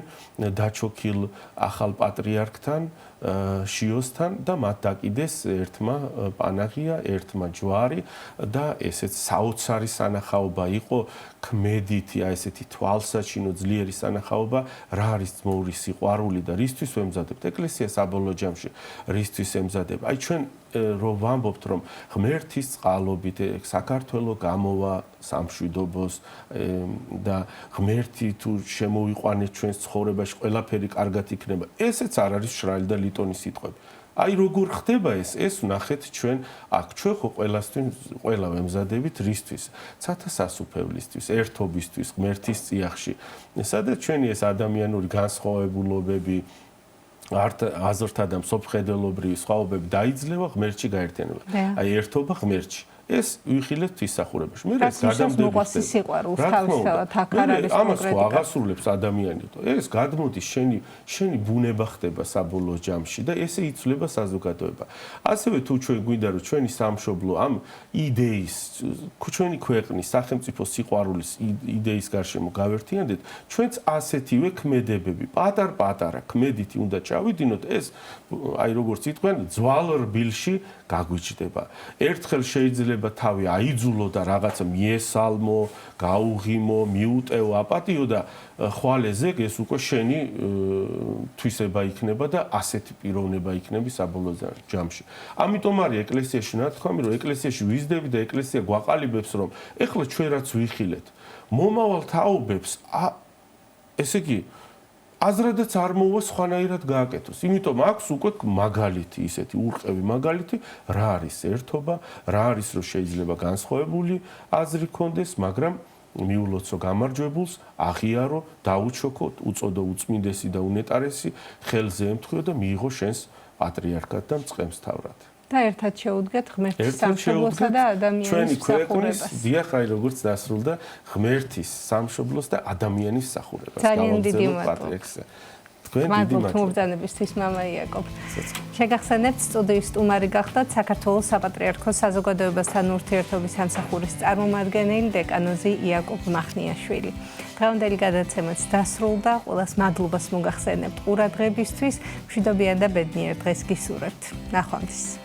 S7: დაჩოქილ ახალ პატრიარქთან შიოსთან და მათ დაკიდეს ერთმა პანაღია ერთმა ჯვარი და ესეც საოცარი სანახაობა იყო ქმედითი აი ესეთი თვალსაჩინო ძლიერი სანახაობა რა არის ძმოური სიყვარული და რისთვის ვემზადებთ ეკლესია საბოლოო ჯამში რისთვის ემზადებ აი ჩვენ რომ ვამბობთ რომ ღმერთის წყალობით საქართველო გამოვა სამშვიდობოს და ღმერთი თუ შემოიყვანეს ჩვენს ცხოვრებაში ყველაფერი კარგად იქნება ესეც არ არის შრალი და ლიტონის სიტყვები აი როგორ ხდება ეს ვნახეთ ჩვენ აქ ჩვენ ხო ყველა ვემზადებით რისთვის ცათა სასუფევლისთვის ერთობისთვის ღმერთის წიაღში სადაც ჩვენი ეს ადამიანური განსხვავებულობები აზრთა და მსოფლმხედველობრივი სხვაობები დაიძლევა ღმერთში გაერთიანება. აი ერთობა ღმერთში. ეს ვიხილეთ ღვთისმსახურებაში. მე
S1: რაც ნიშნავს მოყვასი სიყვარულს თავისთავად, აქ არ არის
S7: ამას ხო
S1: კონკრეტიკა.
S7: აღასრულებს ადამიანი. ეს გადმოდის შენი ბუნება ხდება საბოლოო ჯამში და ესე იცვლება საზოგადოება. ასევე თუ ჩვენ გვინდა რომ ჩვენი სამშობლო ამ იდეის, ჩვენი ქვეყნის სახელმწიფო სიყვარულის იდეის გარშემო გავერთიანდეთ, ჩვენც ასეთივე ქმედებები, პატარ-პატარა ქმედითი უნდა ჩავიდინოთ, ეს აი როგორც იტყვიან, ძვალ რბილში გაგვიჩნდება. ერთხელ შეიძლება თავი აიძულო და რაღაცა მიესალმო, გაუღიმო, მიუტევო, აპატიო და ხვალ ეგ ეს უკვე შენი თვისება იქნება და ასეთი პიროვნება იქნები საბოლოო ჯამში. ამიტომ არის ეკლესიაში ნათქვამი, რომ ეკლესიაში ვიზდები და ეკლესია გვაყალიბებს, რომ ეხლა ჩვენ რაც ვიხილეთ, მომავალ თაობებს ესე იგი აზრადაც არ მოვა სხვანაირად გააკეთოს. იმიტომ აქვს უკვე მაგალითი, ისეთი ურყევი მაგალითი, რა არის ერთობა, რა არის რომ შეიძლება განსხვავებული აზრი ქონდეს, მაგრამ მიულოცო გამარჯვებულს, აღიარო, დაუჩოქო, უწოდო უწმინდესი და უნეტარესი, ხელზე ემთხვიო და მიიღო შენს პატრიარქად და მწყემსთავრად.
S1: და ერთად შეუდგეთ ღმერთის სამშობლოსა და ადამიანის
S7: ჩვენი ქვეყნის
S1: მსახურებას.
S7: დიახ, აი როგორც დასრულდა ღმერთის სამშობლოს და ადამიანის მსახურებას.
S1: ძალიან დიდი მადლობა. მადლობთ მობრძანებისთვის მამა იაკობ. შეგახსენებთ სტუდიის სტუმარი გახდათ საქართველოს საპატრიარქოს საზოგადოებასთან ურთიერთობის სამსახურის წარმომადგენელი დეკანოზი იაკობ მახნიაშვილი. დღევანდელი გადაცემაც დასრულდა. ყველას მადლობას მოგახსენებთ ყურადღებისთვის. მშვიდობიან და ბედნიერ დღეს გისურვებთ. ნახვამდის.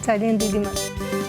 S1: ძალიან დიდი მადლობა.